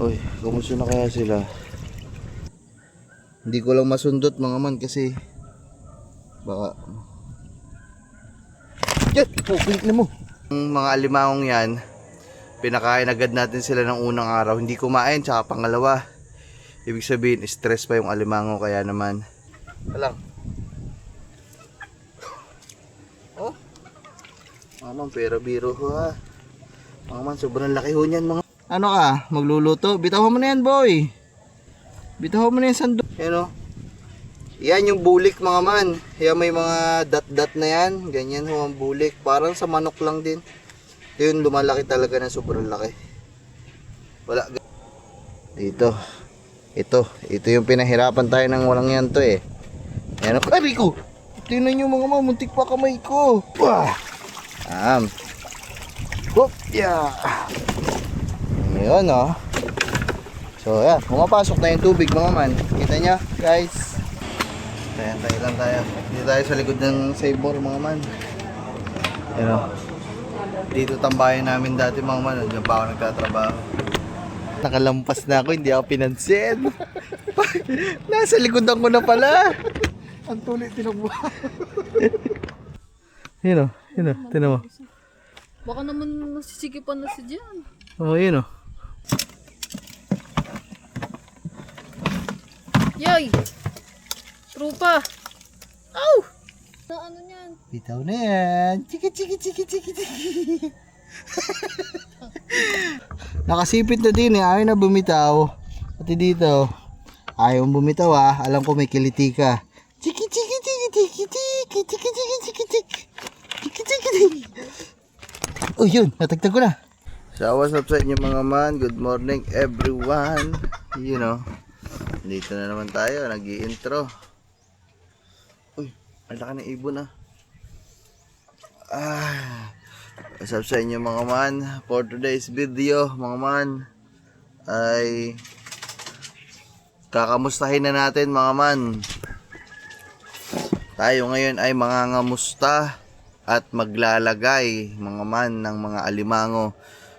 Uy, kumusta na kaya sila? Hindi ko lang masundot mga man kasi baka yan! Oh, pilit na mo! Ang mga alimangong yan, pinakain agad natin sila ng unang araw. Hindi kumain, tsaka pangalawa. Ibig sabihin, stress pa yung alimango, kaya naman walang. Oh, mga man, pero biro ho ha. Mga man, sobrang laki ho niyan mga. Ano ka? Magluluto? Bitaw mo na yan, boy. Bitaw mo na yan, sando. Yan o. Yan yung bulik mga man. Yan may mga dot-dot na yan. Ganyan ho ang bulik. Parang sa manok lang din. Yun, lumalaki talaga na sobrang laki. Wala. Dito. Ito yung pinahirapan tayo ng walang yan to eh. Yan o. Ay, Rico! Tingnan nyo mga man. Muntik pa kamay ko. Wah! Hop! Yeah! Ayan o. So yan, pumapasok na yung tubig mga man. Kita nyo guys. Tayo lang tayo. Dito tayo sa likod ng Saybor mga man. Ayan o. Dito tambayan namin dati mga man. Diyan pa ako nagtatrabaho. Nakalampas na ako, hindi ako pinansin. Nasa likodan ko na pala. Ang tuloy tinagbuhan. Yun o, tinan mo. Baka naman nasisigipan na si Jan. Oo, yun o. Yay! Trupa! Aw! Na ano niyan? Bitaw na yan. Chiki. Nakasipit na din eh. Ayaw na bumitaw. Pati dito. Ayaw bumitaw ah. Alam ko may kiliti ka. Chiki. Oh yun. Natagtag ko na. So what's up sa inyo mga man. Good morning everyone. You know. Dito na naman tayo. Nag-i-intro. Uy. Ang laki ng ibon ah. What's up sa inyo mga man. For today's video mga man ay kakamustahin na natin mga man. Tayo ngayon ay mangangamusta at maglalagay mga man ng mga alimango.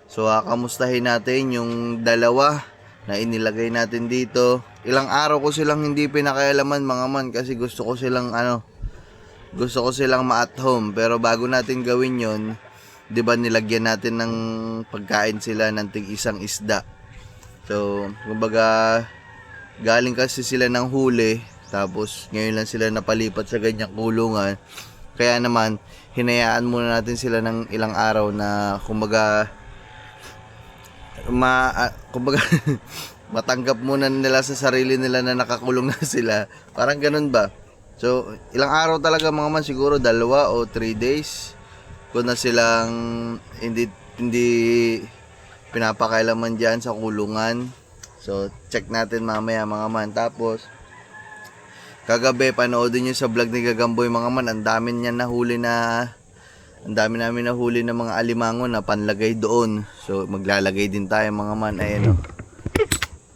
So kakamustahin natin yung dalawa na inilagay natin dito. Ilang araw ko silang hindi pinakailaman mga man kasi gusto ko silang ma-at home. Pero bago natin gawin yon, 'di ba nilagyan natin ng pagkain sila ng tig-isang isda. So, kumbaga galing kasi sila ng huli, tapos ngayon lang sila napalipat sa ganyang kulungan. Kaya naman hinayaan muna natin sila ng ilang araw na kumbaga matanggap muna nila sa sarili nila na nakakulong na sila. Parang ganun ba? So, ilang araw talaga mga man, siguro 2 o 3 days kung na silang hindi pinapakailaman dyan sa kulungan. So, check natin mamaya mga man. Tapos, kagabi, panoodin nyo sa vlog ni Gagamboy mga man. Ang dami namin nahuli na mga alimango na panlagay doon. So, maglalagay din tayo mga man. Ayan o.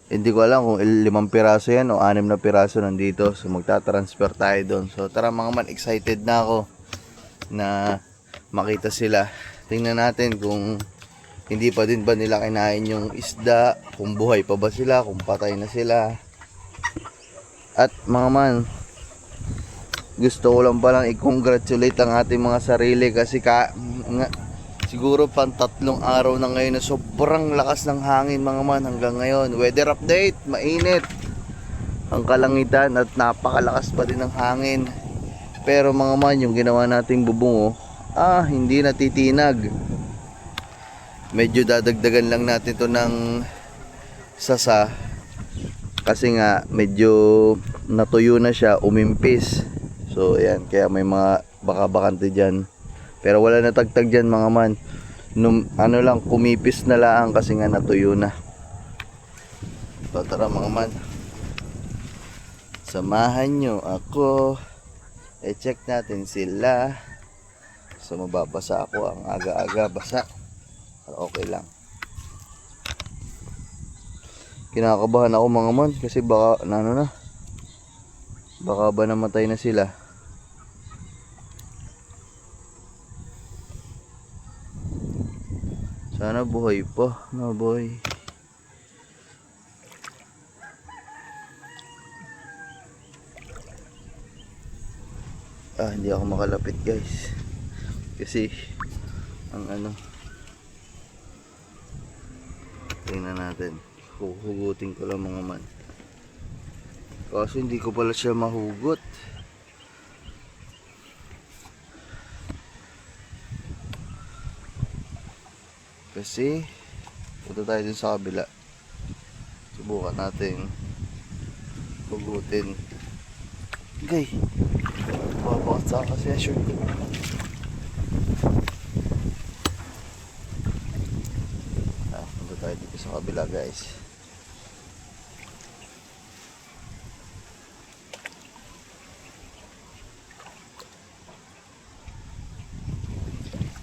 Hindi ko alam kung 5 piraso yan o 6 na piraso nandito. So magta-transfer tayo doon. So tara mga man, excited na ako na makita sila. Tingnan natin kung hindi pa din ba nila kinain yung isda, kung buhay pa ba sila, kung patay na sila. At mga man, gusto ko lang palang i-congratulate ang ating mga sarili kasi siguro pang 3 araw na ngayon na sobrang lakas ng hangin mga man hanggang ngayon. Weather update, mainit ang kalangitan at napakalakas pa din ng hangin. Pero mga man, yung ginawa nating bubungo, hindi natitinag. Medyo dadagdagan lang natin to ng sasa kasi nga medyo natuyo na siya, umimpis. So ayan, kaya may mga baka-bakante dyan. Pero wala na tagtag dyan mga man. Lang, kumipis na lang kasi nga natuyo na. So tara mga man, samahan nyo ako. I-check natin sila. So mababasa ako, ang aga-aga basa. Pero okay lang. Kinakabahan ako mga man kasi baka baka ba namatay na sila. Sana buhay pa, maboy. Hindi ako makalapit guys. Kasi ang ano, tingnan natin. Huhugutin ko lang mga man. Kasi hindi ko pala siya mahugot. Kasi punta tayo dun sa kabila. Subukan natin hugutin. Okay. Babakat sa kasi ang shirt ko. Punta tayo dito sa kabila guys.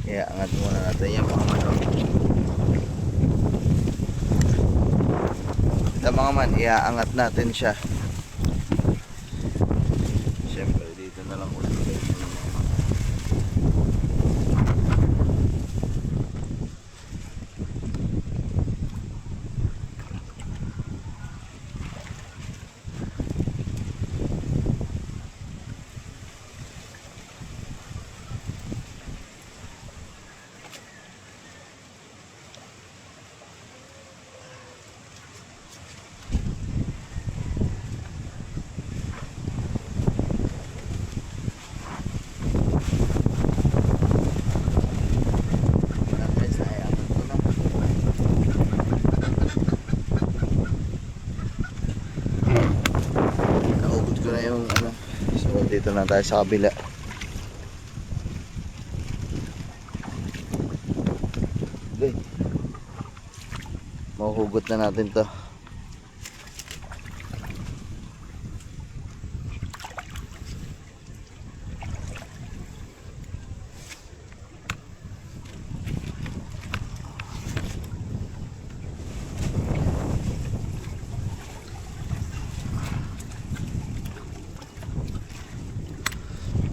Kaya angat muna natin yan mga manok. Ito mga man, iaangat natin siya. Siyempre dito na lang ulit guys. Naubos ko na yung ano. So dito na tayo sa kabila. Okay. Mahuhugot na natin to.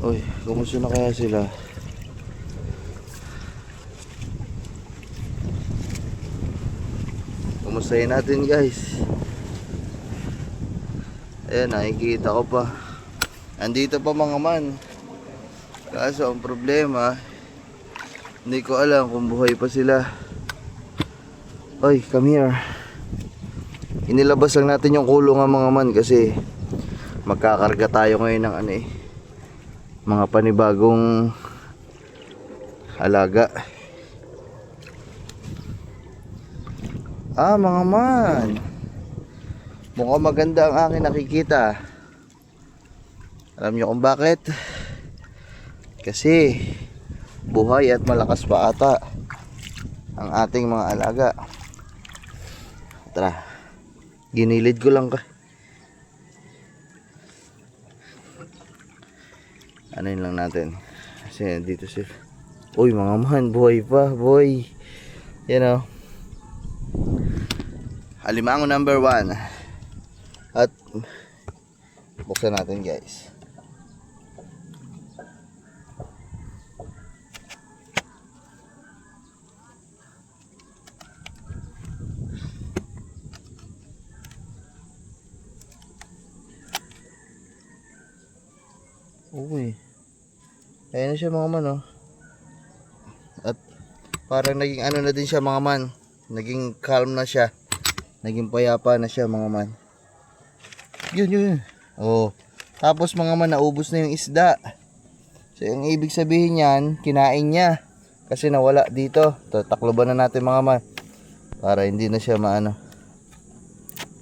Uy, kumusta na kaya sila? Kumustahin natin guys. Ayan, nakikita ko pa. Andito pa mga man. Kaso ang problema, hindi ko alam kung buhay pa sila. Oy, come here. Inilabas lang natin yung kulungan mga man kasi magkakarga tayo ngayon ng ano mga panibagong alaga. Mga man, mukhang maganda ang aking nakikita. Alam nyo kung bakit? Kasi buhay at malakas pa ata ang ating mga alaga. Tara, ginilid ko lang ka. Anuin lang natin kasi dito sila. Uy mga man, buhay pa, boy. You know, alimango number 1. At buksan natin guys. Uy, ayan na siya mga man, oh. At parang naging ano na din siya mga man. Naging calm na siya. Naging payapa na siya mga man. Yun. Oh. Tapos mga man, naubos na yung isda. So yung ibig sabihin yan, kinain niya. Kasi nawala dito. Takloban na natin mga man. Para hindi na siya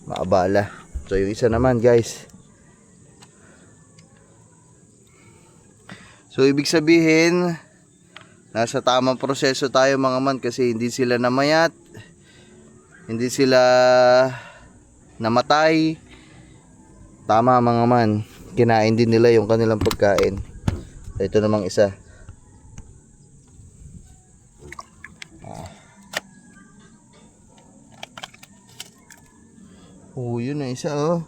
maabala. So yung isa naman guys. So ibig sabihin, nasa tamang proseso tayo mga man kasi hindi sila namayat, hindi sila namatay. Tama mga man, kinain din nila yung kanilang pagkain. So, ito namang isa. Yun na isa oh.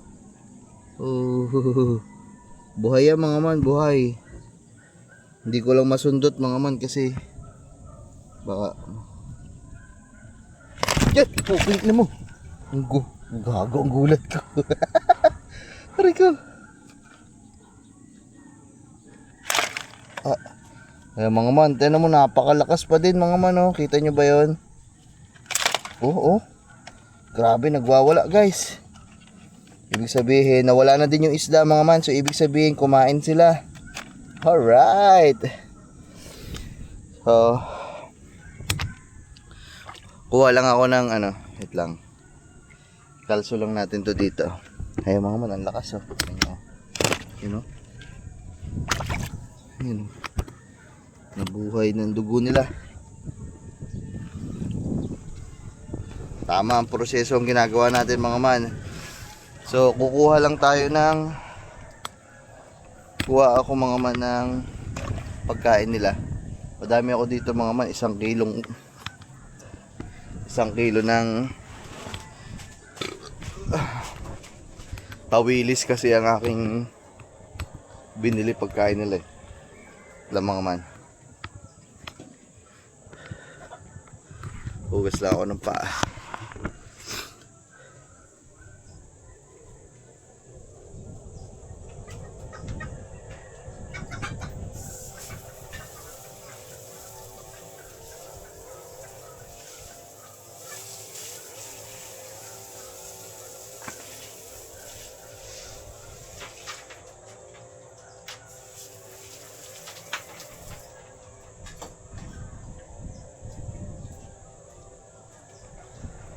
Buhay yan mga man, buhay. Hindi ko lang masundot mga man kasi baka yan! Kulit na mo! Gago ang gulat ko. Aray ko! Ay, mga man, tignan mo, napakalakas pa din mga man, oh. Kita nyo ba yun? Oh. Grabe, nagwawala guys. Ibig sabihin, nawala na din yung isda mga man. So, ibig sabihin, kumain sila. Alright. So, kuha lang ako ng wait lang. Kalso lang natin to dito. Ay, mga man, ang lakas, oh. You know? Ayun. Nabuhay ng dugo nila. Tama ang proseso ang ginagawa natin mga man. So kukuha lang tayo ng kuha ako mga man ng pagkain nila. Madami ako dito mga man, 1 kilo ng pawilis kasi ang aking binili pagkain nila. Alam mga man. Hugas lang ako ng paa.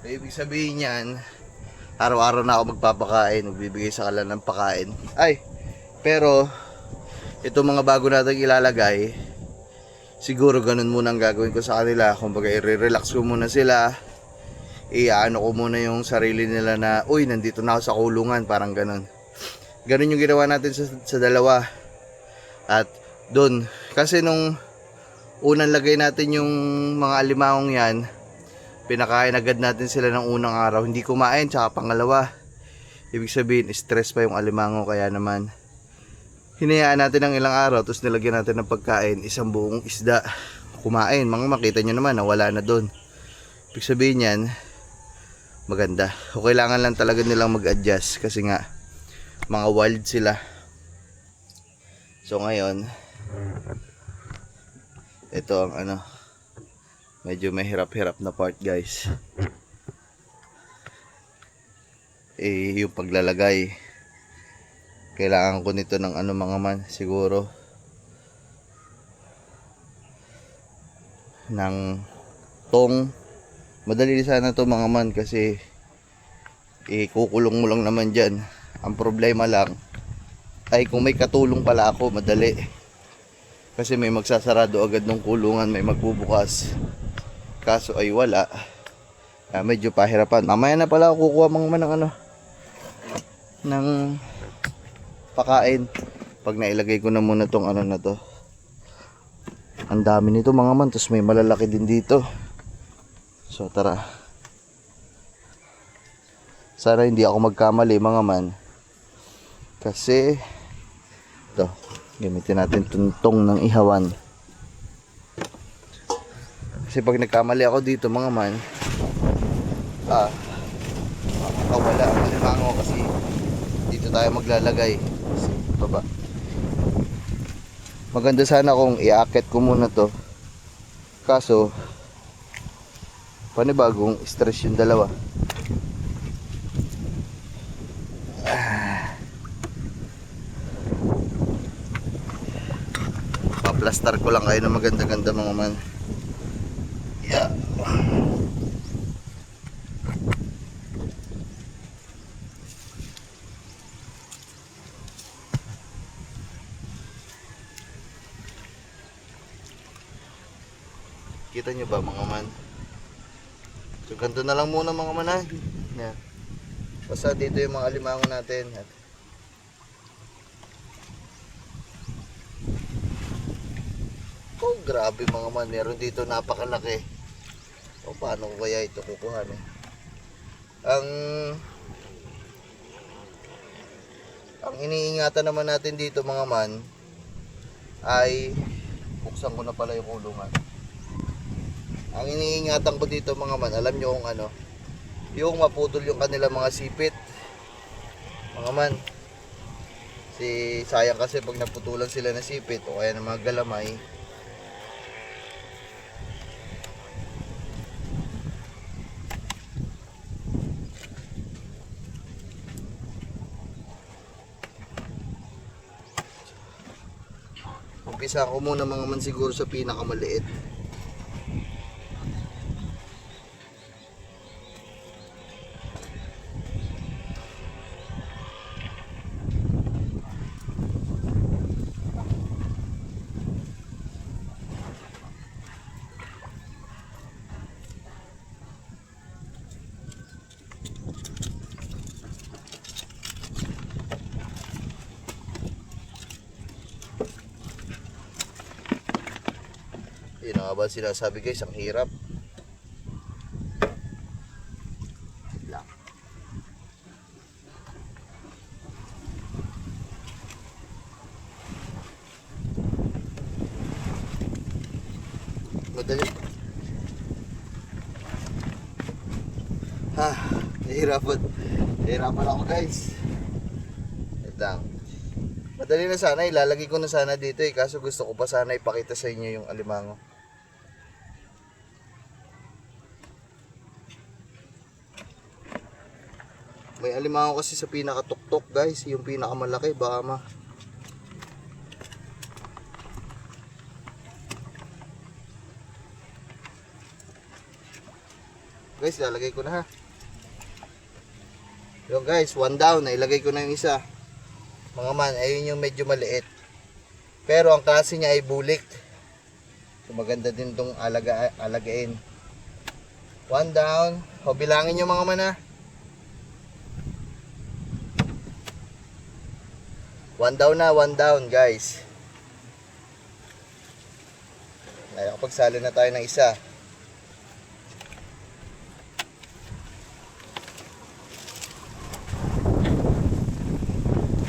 So, ibig sabihin yan, araw-araw na ako magpapakain, magbibigay sa kanila ng pakain. Ay, pero ito mga bago natin ilalagay, siguro ganun muna ang gagawin ko sa kanila. Kumbaga i-relax ko muna sila, iaano ko muna yung sarili nila na, uy, nandito na ako sa kulungan, parang ganun. Ganun yung ginawa natin sa dalawa. At doon, kasi nung unang lagay natin yung mga alimangong yan, pinakain agad natin sila ng unang araw, hindi kumain, tsaka pangalawa. Ibig sabihin, stress pa yung alimango, kaya naman hinayaan natin ng ilang araw, tapos nilagyan natin ng pagkain, 1 buong isda. Kumain, mga makita nyo naman, nawala na doon. Ibig sabihin yan, maganda. O kailangan lang talaga nilang mag-adjust, kasi nga, mga wild sila. So ngayon, ito ang medyo may hirap-hirap na part guys. Yung paglalagay. Kailangan ko nito ng mga man, siguro ng tong. Madali sana to mga man kasi kukulong mo lang naman dyan. Ang problema lang ay kung may katulong pala ako, madali. Kasi may magsasarado agad ng kulungan, may magbubukas. Kaso ay wala. Medyo pahirapan. Mamaya na pala ako kukuha mga man ng pakain. Pag nailagay ko na muna tong na to. Ang dami nito mga man. Tapos may malalaki din dito. So tara. Sana hindi ako magkamali mga man. Kasi ito, gamitin natin tuntong ng ihawan. Kasi pag nagkamali ako dito mga man, makakawala ang alimango kasi dito tayo maglalagay. Kasi baba. Maganda sana kung iaakit ko muna to. Kaso panibagong stress yung dalawa. Paplastar ko lang kayo ng maganda-ganda mga man. Yeah. Kita nyo ba mga man? So ganito na lang muna mga man ha. Yeah. Basta dito yung mga alimango natin. Oh grabe mga man, meron dito napakalaki. O paano ko kaya ito kukuhanin? Ang iniingatan naman natin dito mga man ay buksan ko na pala yung kulungan. Ang iniingatan ko dito mga man, alam nyo kung yung maputol yung kanila mga sipit mga man. Sayang kasi pag naputulan sila ng sipit o kaya ng mga galamay. Umpisa ko muna mga man siguro sa pinakamaliit. Yun nga ba sinasabi guys, ang hirap. Lang. Madali. Nahihirapan. Nahihirapan ako guys. Wait lang. Madali na sana, ilalagay ko na sana dito kaso gusto ko pa sana ipakita sa inyo yung alimango. May alimango kasi sa pinakatuktok guys, yung pinakamalaki, baka guys, lalagay ko na ha. Yung guys, one down, nailagay ko na yung isa. Mga man, ayun yung medyo maliit. Pero ang klase niya ay bulik. So maganda din tong alagain. One down. O bilangin nyo mga man ha. One down guys. Nakakapagsalo na tayo ng isa.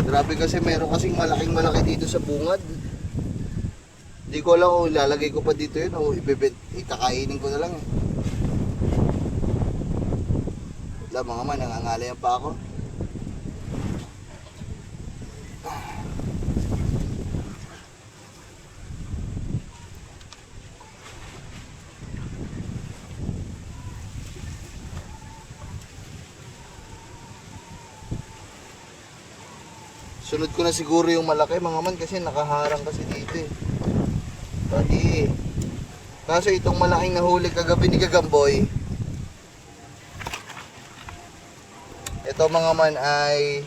Grabe kasi meron kasing malaking malaki dito sa bungad. Hindi ko alam kung ilalagay ko pa dito yun o ikakainin ko na lang eh. Wala mga man, nangangalayan pa ako. Sunod ko na siguro yung malaki mga man kasi nakaharang kasi dito eh. Pati kaso itong malaking nahuli kagabi ni Gagamboy, ito mga man ay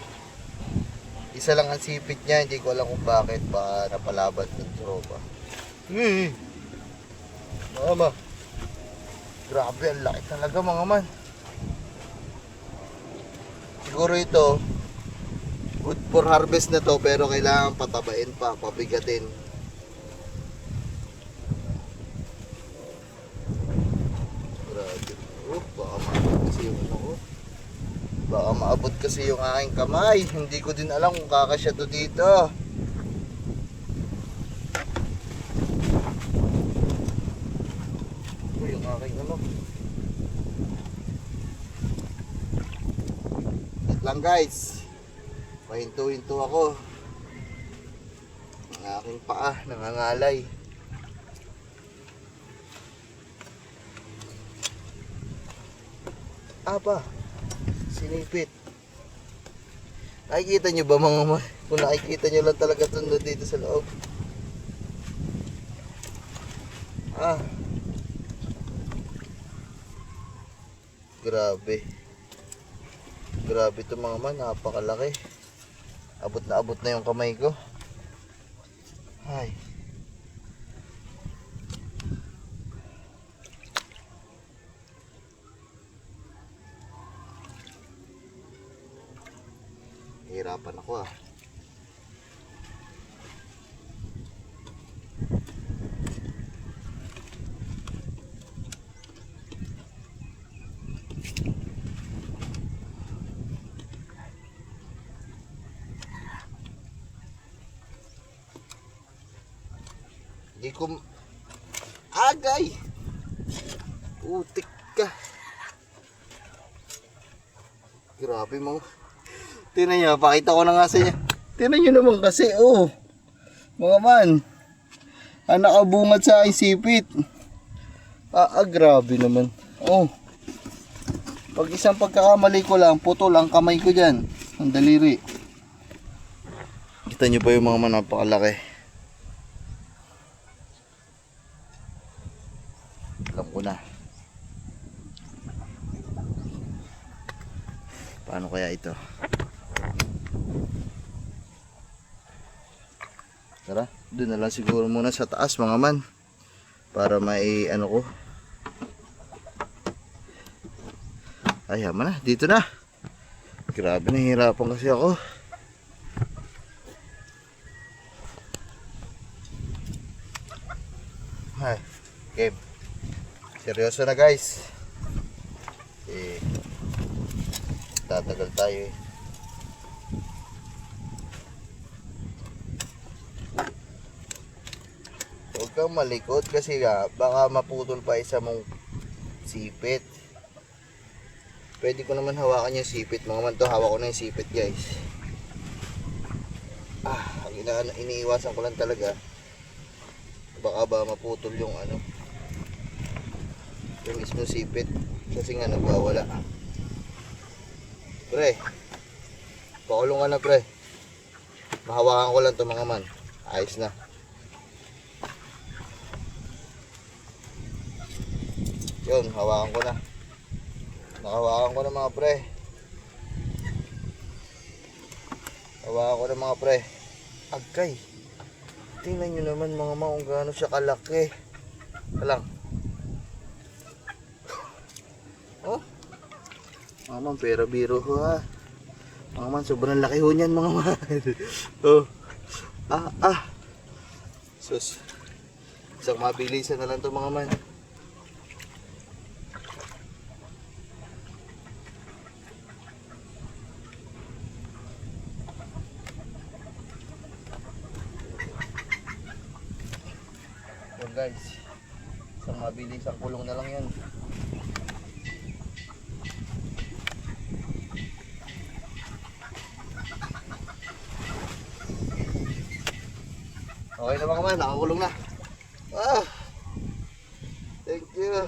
isa lang ang sipit niya. Hindi ko alam kung bakit pa napalaban ng tropa. Mama, grabe ang laki talaga mga man. Siguro ito good for harvest na to, pero kailangan patabain pa, pabigatin. Grabe. Baka maabot kasi yung ano ko. Baka maabot kasi yung aking kamay. Hindi ko din alam kung kakasya to dito. Yung aking ano. Wait lang guys. Pahinto-hinto ako. Ang aking paa nangangalay. Aba, sinipit. Nakikita nyo ba mga kung nakikita nyo lang talaga ito dito sa loob. Grabe. Grabe ito mga man, napakalaki. Abot na yung kamay ko. Ay. Hirapan ako ah. Hindi ko agay. Putik ka. Grabe mo. Tingnan niyo, pakita ko na nga sa inyo. Tingnan nyo naman kasi, oh. Mga man. Ang nakabungad sa aking sipit. Grabe naman. Oh. Pag isang pagkakamali ko lang, putol ang kamay ko dyan. Ang daliri. Kita nyo pa yung mga man, napakalaki. Alam ko na. Paano kaya ito? Tara, doon na lang siguro muna sa taas mga man. Para may ano ko. Ay, hama na. Dito na. Grabe, nahihirapan kasi ako. Ay, game. Seryoso na guys. Tatagal tayo eh. Huwag kang malikot kasi baka maputol pa isa mong sipit. Pwede ko naman hawakan yung sipit. Mga man to, hawak ko na yung sipit guys. Ang iniiwasan ko lang talaga. Baka ba maputol yung ano. Yung mismo sipit. Kasi nga nagwawala. Pre. Pakulong ka na pre. Mahawakan ko lang to mga man. Ayos na. Yun, hawakan ko na. Nakahawakan ko na mga pre. Hawakan ko na mga pre. Agay. Tingnan nyo naman mga kung gaano siya kalaki. Alang. Oh. Mga man, pera biro ko ha. Mga man, sobrang laki ho niyan mga man. Oh. Sus. Isang mabilisan na lang to mga man. Guys, isang mabilis ang kulong na lang yan. Okay na mga man, nakakulong na. Thank you.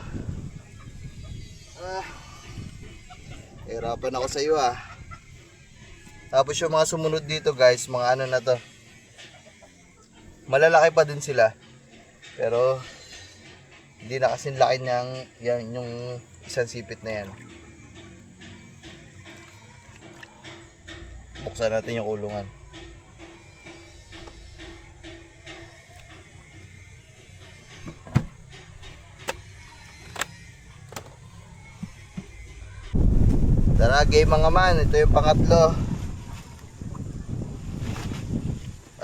Hirapan ako sa iyo Tapos yung mga sumunod dito guys, mga ano na to, malalaki pa din sila. Pero hindi na kasing laki niyang yan, yung isang sipit na yan. Buksan natin yung kulungan. Tara game mga man, ito yung pangatlo.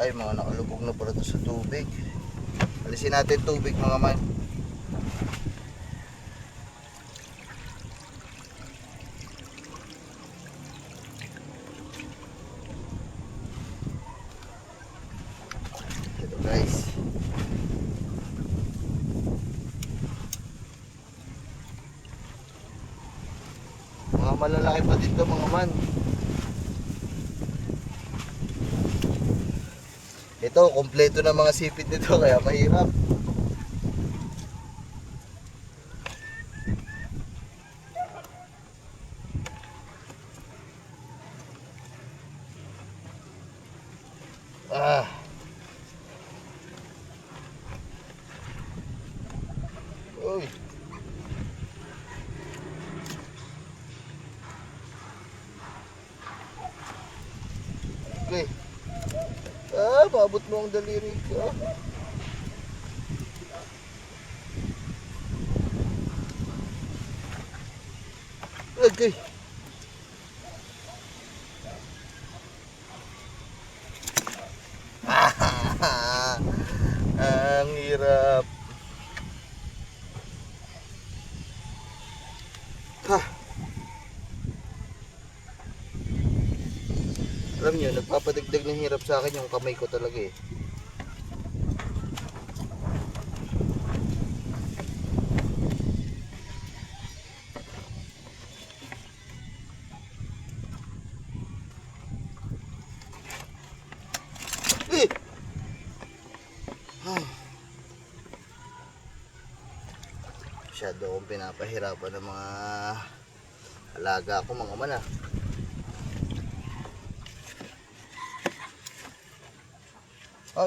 Ay mga nakalubog na pala ito sa tubig. Alisin natin tubig mga man. Ito guys. Mga malalaki pa dito mga man. Ito, kompleto na mga sipit nito kaya mahirap. Uy. Okay. Maabot mo ang daliri ko. Okay. Ang hirap. Alam nyo, nagpapadagdag ng hirap sa akin yung kamay ko talaga eh. Masyado akong pinapahirapan ng mga alaga ko mga man ah.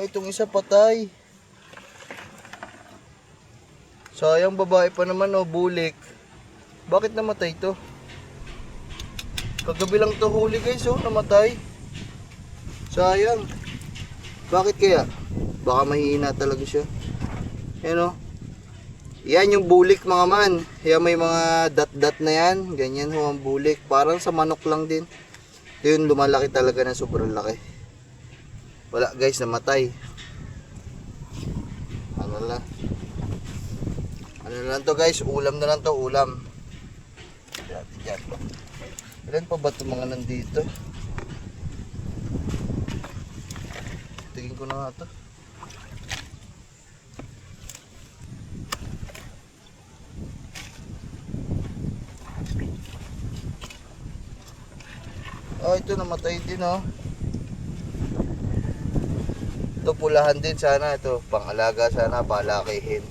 Itong isa patay. Sayang, babae pa naman oh, bulik. Bakit namatay to? Kagabi lang to huli guys oh, namatay. Sayang. Bakit kaya? Baka mahihina talaga siya. Ayan oh. Yan yung bulik mga man. Yan may mga dot-dot na yan. Ganyan ho ang bulik. Parang sa manok lang din. Ito yun, lumalaki talaga na sobrang laki. Wala guys, namatay. Ano na lang to guys, ulam na lang to, ulam. Dyan. Ilan pa ba itong mga nandito? Tingin ko na nga to. Ito namatay din oh. Ito pulahan din sana, ito pangalaga sana, palakihin.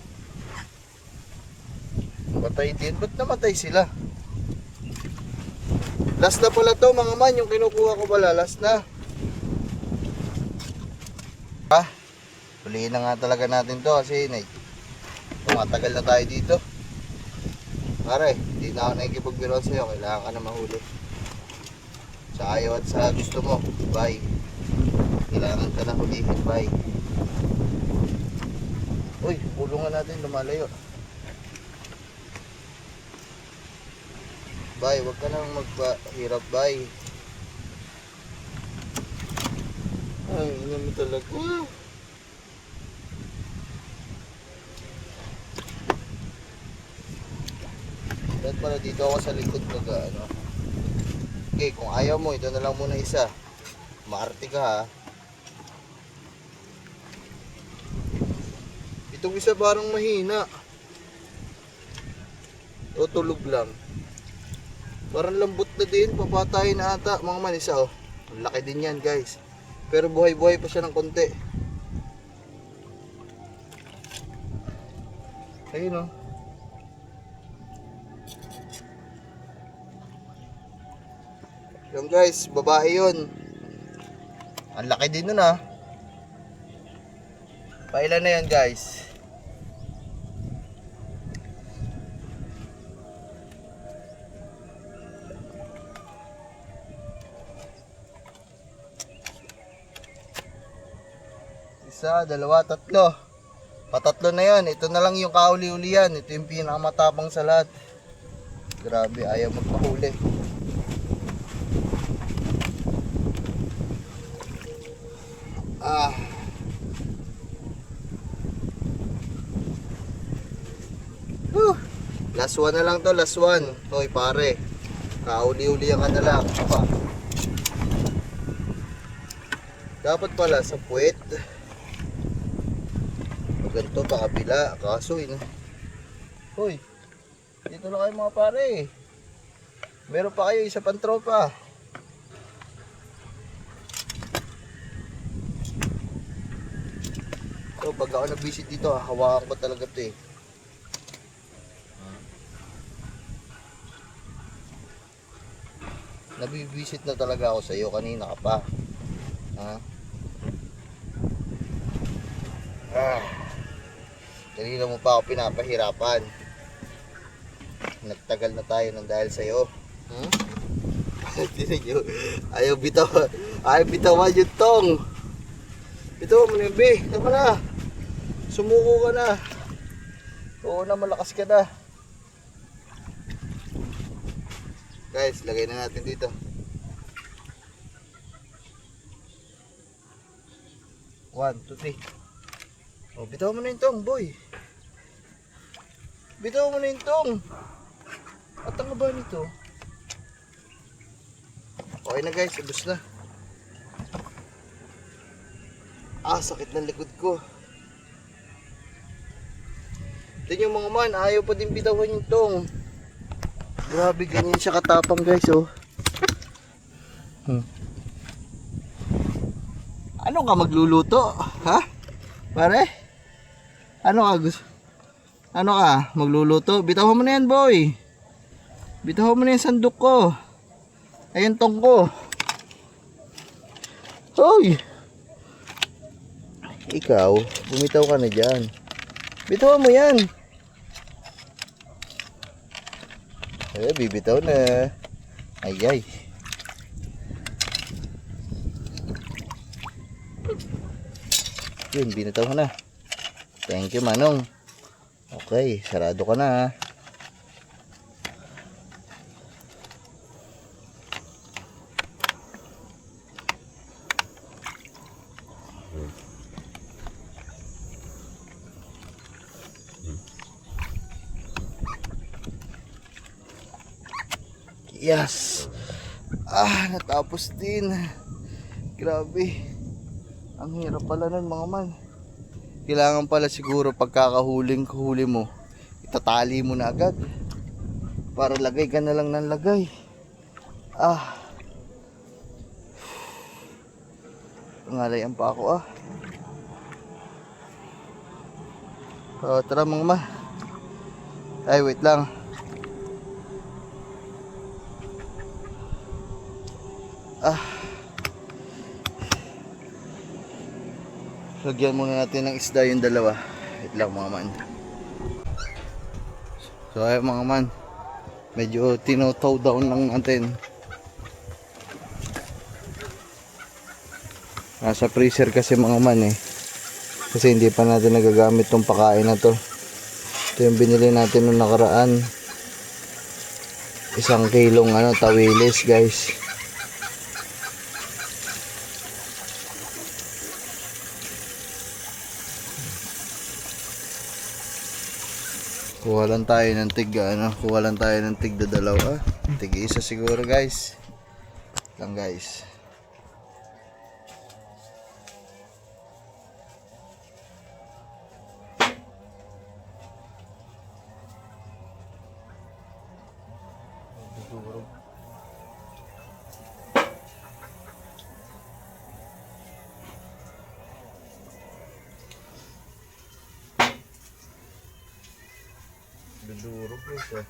Namatay din, ba't namatay sila? Last na pala to mga man, yung kinukuha ko pala, last na. Huliin na nga talaga natin to kasi tumatagal na tayo dito. Pare, hindi na ako nakikipagbiruan sa'yo, kailangan ka na mahuli. Sa ayaw at sa gusto mo, bye. Kailangan ka na hulihin, bye. Uy, pulungan natin, lumalayo. Bye, wag ka nang magpahirap, bye. Ay, ano mo talaga. Dahil pala dito ako sa likod ano. Okay, kung ayaw mo, ito na lang muna isa. Maarte ka ha. Itong isa parang mahina. O tulog lang. Parang lambot na din, papatayin na ata. Mga man, isa oh. Ang laki din yan guys. Pero buhay-buhay pa siya ng konti. Ayun oh. Yung guys, babae yun. Ang laki din nun ah. Pailan na yan guys? Isa, dalawa, tatlo. Patatlo na yan. Ito na lang yung kauli-uli yan. Ito yung pinakamatapang sa lahat. Grabe, ayaw magpahuli. Last one na lang to, last one. Hoy pare, kauli-uli ka na lang. Pa. Dapat pala sa puwet. Ganito pa kabila, kaso yun. Hoy, dito na kayo mga pare. Meron pa kayo isa pang tropa. So pag ako nag-visit dito, hawakan ko talaga ito eh. Nabibisit na talaga ako sa iyo, kanina ka pa. Kanina mo pa ako pinapahirapan. Nagtagal na tayo ng dahil sa iyo. Tinig nyo, ayaw bitawan yung tong. Bitawan mo na yung B, tama na. Sumuko ka na. Oo na, malakas ka na. Guys, lagay na natin dito. 1, 2, 3. Bitaw mo na yung tong, boy. Bitaw mo na yung tong. At ang ba nito? Okay na guys, ubos na. Sakit ng likod ko. Ito yung mga man, ayaw pa din bitawan yung tong. Grabe, ganyan siya katapang guys oh. Ano ka magluluto? Ha? Pare? Ano ka gusto? Ano ka? Magluluto? Bitawan mo na yan, boy. Bitawan mo na yung sandok ko. Ayun tong ko. Hoy! Ikaw, bumitaw ka na dyan. Bitawan mo yan. Ay, bibitaw na. Ay. Yun, binitaw ka na. Thank you, Manong. Okay, sarado ka na. Yes. Natapos din. Grabe. Ang hirap pala nun, mga man. Kailangan pala siguro pagkakahuli mo, itatali mo na agad. Para lagay ka na lang ng lagay. Pangalayan pa ako tara mga man. Ay, wait lang. Lagyan muna natin ng isda yung dalawa. Wait lang mga man. So ayun mga man, medyo tinotow down lang natin. Nasa freezer kasi mga man kasi hindi pa natin nagagamit tong pakain na to. Ito yung binili natin nung nakaraan. 1 kilong tawilis, guys. Kuha lang tayo ng tig dalawa. Tig isa siguro, guys. Lang, guys. Dudurog guys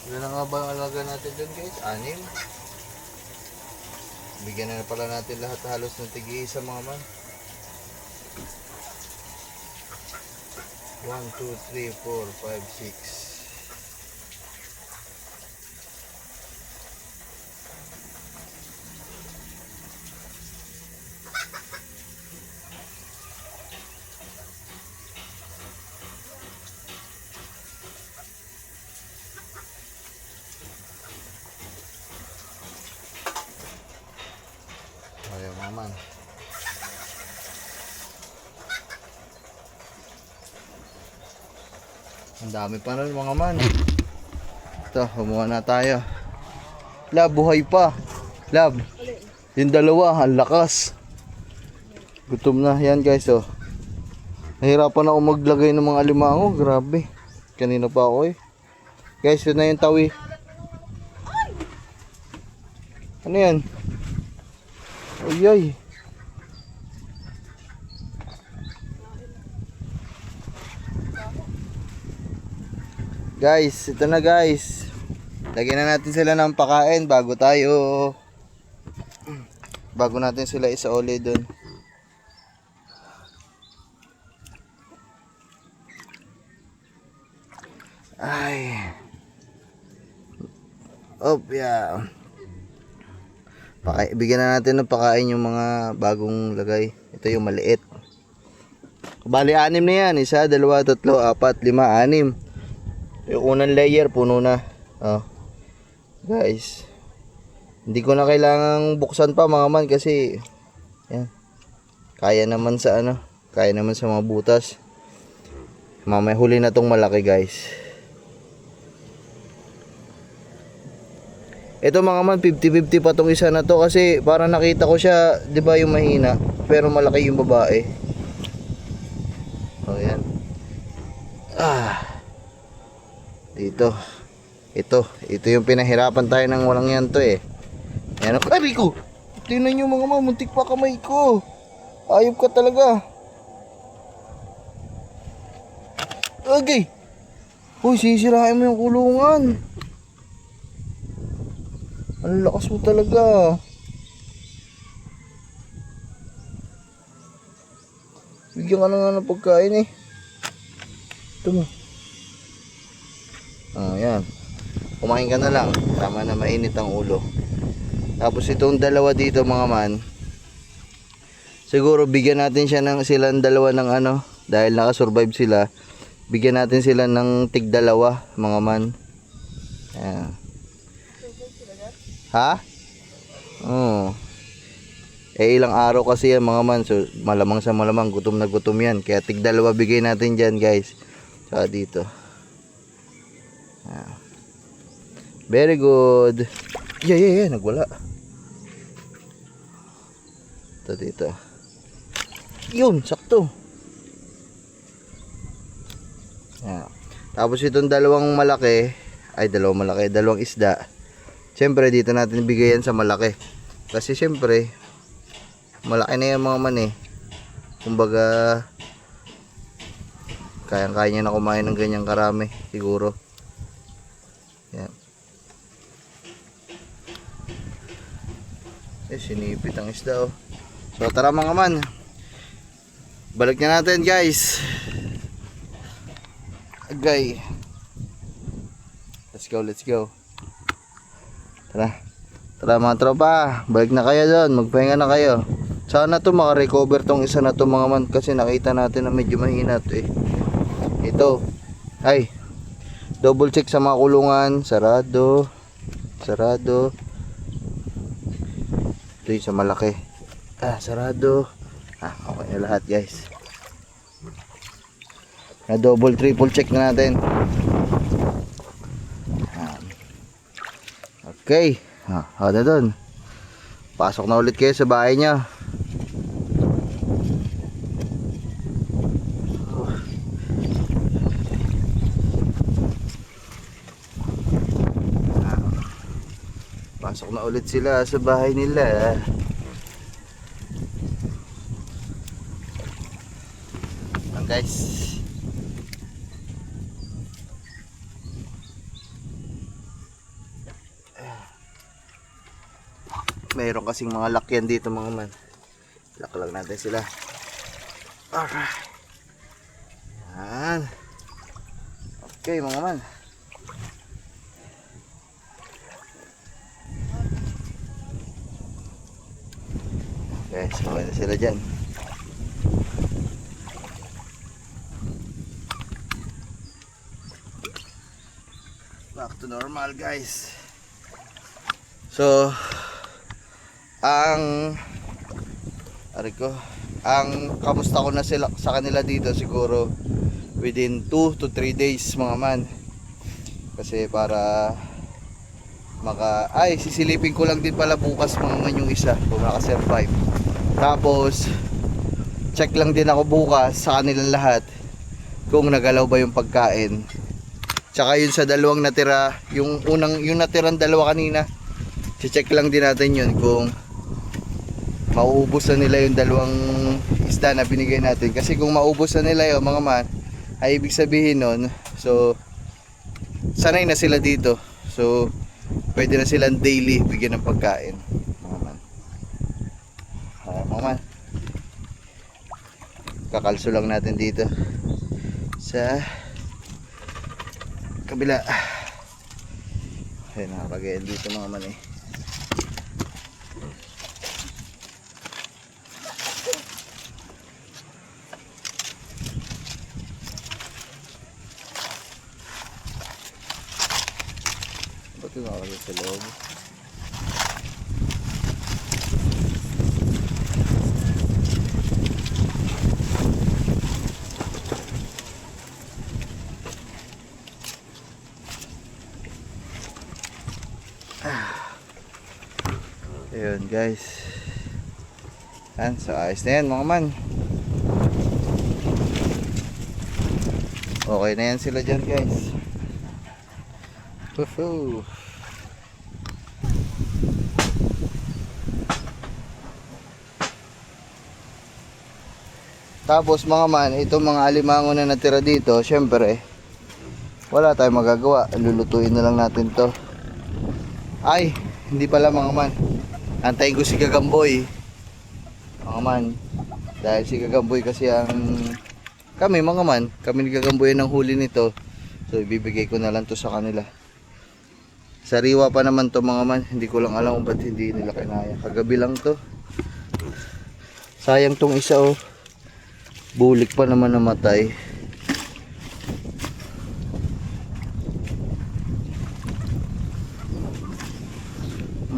Ilan na nga ba ang alaga natin dyan, guys? 6. Bigyan na pala natin lahat halos ng tig-isa mga man. 1, 2, 3, 4, 5, 6. Ayan mga man. Ang dami pa nun mga man. Ito, kumuha na tayo. Lab, buhay pa. Lab, yung dalawa, ang lakas. Gutom na yan, guys. Nahirapan ako maglagay ng mga alimango. Grabe. Kanina pa ako Guys, yun na yung tawi. Ano yan? Uyay. Guys, ito na guys. Lagyan na natin sila ng pakain bago natin sila isauli dun. Ay. Yeah. Bigyan na natin ng pakain yung mga bagong lagay. Ito yung maliit. Bali, 6 na yan. 1, 2, 3, 4, 5, 6. Yung unang layer, puno na. Oh. Guys. Hindi ko na kailangang buksan pa mga man kasi yan. Kaya naman sa ano. Kaya naman sa mga butas. Mamaya huli na tong malaki guys. Ito mga man, 50-50 pa tong isa na to kasi para nakita ko siya, 'di ba yung mahina, pero malaki yung babae. Oh, yan. Dito. Ito yung pinahirapan tayo ng walang yan to eh. Yan ako, Rico. Tingnan niyo mga man, muntik pa kamay ko. Ayop ka talaga. Okay. Hoy, sisirain mo yung kulungan. Ang lakas mo talaga. Bigyan ka na nga ng pagkain eh. Ito mo. Yan. Kumain ka na lang. Tama na, mainit ang ulo. Tapos itong dalawa dito mga man. Siguro bigyan natin silang dalawa ng ano. Dahil nakasurvive sila. Bigyan natin sila ng tig-dalawa mga man. Ayan. Ha? Oo. Ilang araw kasi yan mga man. So malamang sa malamang gutom na gutom yan. Kaya tig-dalawa bigay natin dyan guys. Saka dito. Very good. Yeah. Nagwala. Ito dito. Yun, sakto. Tapos itong dalawang isda. Siyempre dito natin bigayan sa malaki. Kasi siyempre malaki na yan mga man eh. Kumbaga kayang-kaya niya na kumain ng ganyang karami siguro. Yan. Sinipit ang isda oh. So tara mga man. Balik na natin guys. Okay. Let's go. Tara mga tropa. Balik na kayo doon. Magpahinga na kayo. Sana to makarecover tong isa na to mga man. Kasi nakita natin na medyo mahina to eh. Ito. Ay. Double check sa mga kulungan. Sarado. Ito yung sa malaki. Sarado. Okay na lahat guys. Double triple check na natin. Okay. Ada doon. Pasok na ulit kayo sa bahay niya. Pasok na ulit sila sa bahay nila. Guys. Mayroon kasing mga lakyan dito mga man. Lock lang natin sila. Alright. Yan. Okay mga man. Guys, okay na sila dyan. Back to normal guys. So ang kamusta ko na sila sa kanila dito siguro within 2 to 3 days mga man. Kasi para sisilipin ko lang din pala bukas mga man yung isa kung naka-survive. Tapos check lang din ako bukas sa kanilang lahat kung nagalaw ba yung pagkain. Tsaka yun sa dalawang natira, yung natirang dalawa kanina, check lang din natin yun kung mauubos na nila yung dalawang isda na binigay natin. Kasi kung maubos na nila yun mga man, ay ibig sabihin nun, so sanay na sila dito. So pwede na silang daily bigyan ng pagkain mga man. Mga man, kakalso lang natin dito sa Kabila. Ayun, nakapagayan dito mga man eh. Ba't yung nakalagay sa loob? Ayun guys. Yan, so ayos na yan mga man. Okay na yan sila dyan guys. Woohoo! Tapos mga man, itong mga alimango na natira dito, syempre wala tayong magagawa, lulutuin na lang natin to. Ay, hindi pala mga man, antayin ko si Gagamboy mga man, dahil si Gagamboy kasi ang kami mga man, kami ni Gagamboy ng huli nito, so ibibigay ko na lang to sa kanila. Sariwa pa naman to mga man, hindi ko lang alam kung ba't hindi nila kinaya. Kagabi lang to, sayang tong isa oh, bulik pa naman namatay.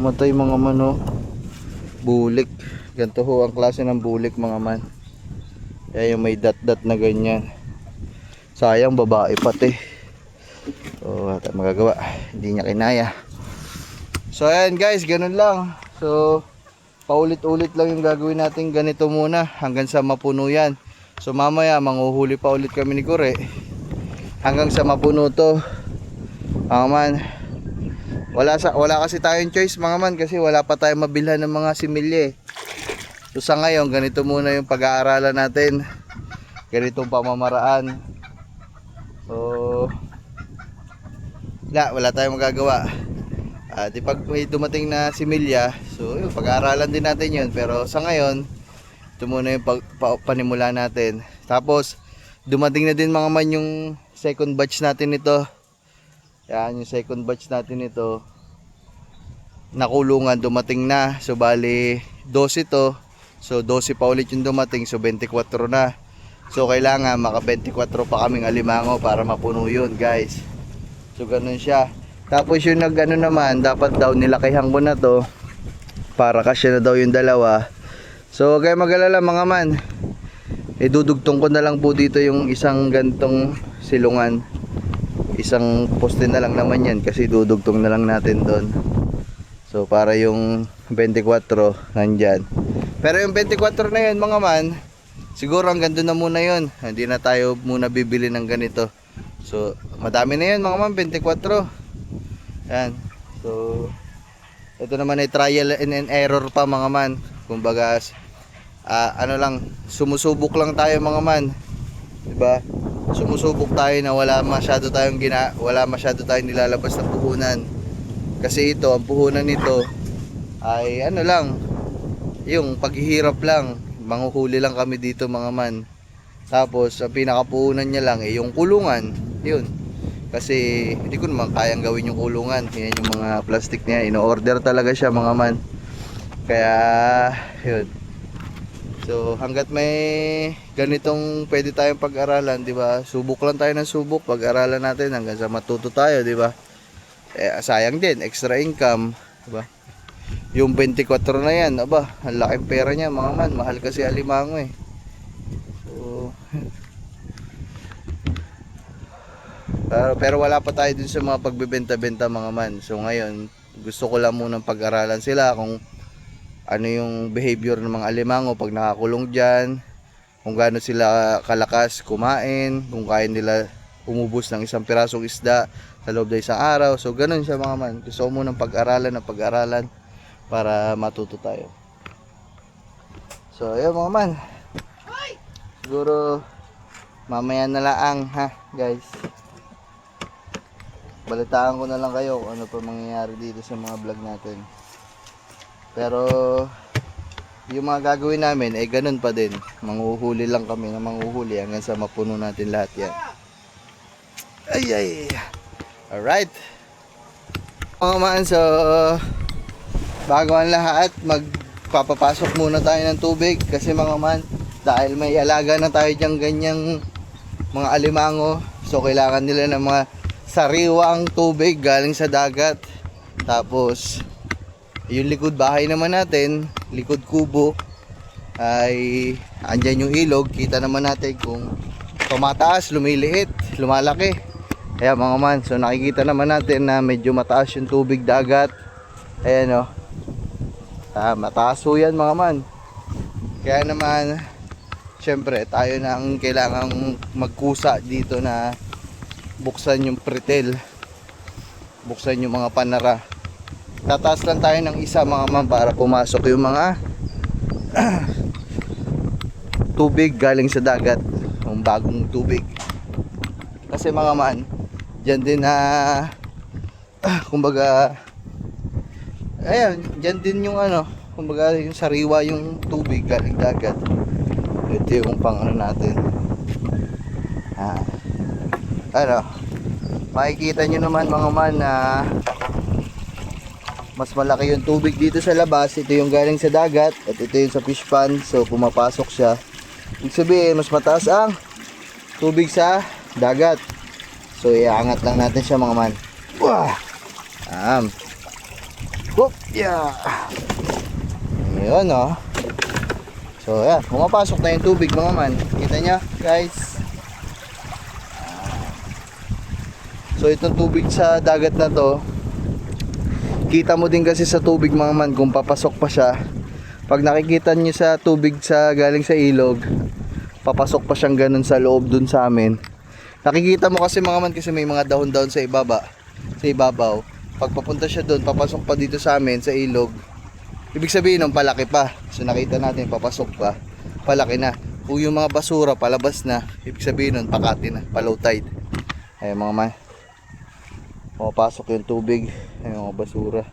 Matay mga man oh, bulik. Ganito ho ang klase ng bulik mga man. Kaya yung may dot-dot na ganyan. Sayang babae pati. So wala tayong magagawa, hindi niya kinaya. So ayan guys, ganun lang. So paulit-ulit lang yung gagawin natin, ganito muna hanggang sa mapuno yan. So mamaya manghuhuli pa ulit kami ni Kure hanggang sa mapuno to mga man. Wala kasi tayong choice mga man, kasi wala pa tayong mabilhan ng mga similye. So sa ngayon ganito muna yung pag-aaralan natin, ganitong pamamaraan. So wala tayong magagawa. At pag may dumating na similya, so yun, pag-aaralan din natin yun. Pero sa ngayon, ito muna yung panimula natin. Tapos dumating na din mga man yung second batch natin ito. Yan yung second batch natin ito. Nakulungan, dumating na. So bali 12 to. So 12 pa ulit yung dumating, so 24 na. So kailangan maka 24 pa kaming alimango para mapuno yun guys. So ganun siya. Tapos yung nagano naman, dapat daw nilakihan ko na to para kasya na daw yung dalawa. So kaya mag-alala mga man, idudugtong ko na lang po dito yung isang gantong silungan. Isang poste na lang naman yan, kasi dudugtong na lang natin doon. So para yung 24 nandyan. Pero yung 24 na yun mga man, siguro hanggang doon na muna yun. Hindi na tayo muna bibili ng ganito. So madami na yun mga man, 24. Yan. So ito naman ay trial and error pa mga man. Kumbaga ano lang, sumusubok lang tayo mga man. Diba? Sumusubok tayo na wala masyado tayong nilalabas na puhunan. Kasi ito, ang puhunan nito ay ano lang, yung paghihirap lang. Manghuhuli lang kami dito mga man. Tapos ang pinakapuhunan niya lang ay yung kulungan. Yun. Kasi hindi ko naman kayang gawin yung kulungan. Yan yung mga plastic niya, ino-order talaga siya mga man. Kaya yun. So hanggat may ganitong pwede tayong pag-aralan, di ba? Subok lang tayo ng subok, pag-aralan natin hanggang sa matuto tayo, di ba? Sayang din, extra income, di ba? Yung 24 na yan, aba, ang laking pera niya mga man, mahal kasi alimango eh. So pero wala pa tayo dun sa mga pagbebenta-benta mga man. So ngayon, gusto ko lang munang pag-aralan sila kung ano yung behavior ng mga alimango pag nakakulong dyan, kung gaano sila kalakas kumain, kung kaya nila umubos ng isang pirasong isda sa loob ng isang araw. So ganun siya mga man. Gusto ko munang pag-aralan para matuto tayo. So ayun mga man, siguro mamaya na lang ha guys. Balitaan ko na lang kayo kung ano pa mangyayari dito sa mga vlog natin. Pero yung mga gagawin namin ay ganun pa din. Manghuhuli lang kami na manghuhuli hanggang sa mapuno natin lahat yan. Ay. Alright. Mga man, so bago ang lahat, magpapapasok muna tayo ng tubig kasi mga man, dahil may alaga na tayo diyang ganyang mga alimango, so kailangan nila ng mga sariwang tubig galing sa dagat. Tapos yung likod bahay naman natin, likod kubo, ay andyan yung ilog. Kita naman natin kung tumataas, lumiliit, lumalaki. Kaya mga man, so nakikita naman natin na medyo mataas yung tubig dagat. Ayan o, mataas po yan mga man. Kaya naman, syempre tayo na ang kailangang magkusa dito na buksan yung pretel, buksan yung mga panara. Tataas lang tayo ng isa mga man para pumasok yung mga tubig galing sa dagat, yung bagong tubig. Kasi mga man, dyan din na kumbaga, ayan, dyan din yung ano, kumbaga yung sariwa yung tubig galing dagat. Ito yung pang ano natin. Ano, makikita nyo naman mga man na mas malaki yung tubig dito sa labas. Ito yung galing sa dagat at ito yung sa fish pond, so pumapasok siya. Ibig sabihin mas mataas ang tubig sa dagat, so iangat lang natin siya mga man. Wah! Whoop! Yeah! Ayun o. So yan, pumapasok na yung tubig mga man. Kita nyo guys. So itong tubig sa dagat na to, kita mo din kasi sa tubig mga man kung papasok pa siya. Pag nakikita nyo sa tubig sa galing sa ilog, papasok pa siyang ganun sa loob dun sa amin. Nakikita mo kasi mga man kasi may mga dahon-dahon sa ibabaw. Pag papunta siya dun, papasok pa dito sa amin sa ilog. Ibig sabihin nung palaki pa. So nakita natin papasok pa, palaki na. Kung yung mga basura palabas na, ibig sabihin nun pakati na, pa-low tide. Ayan mga man, pumapasok yung tubig, yung mga basura.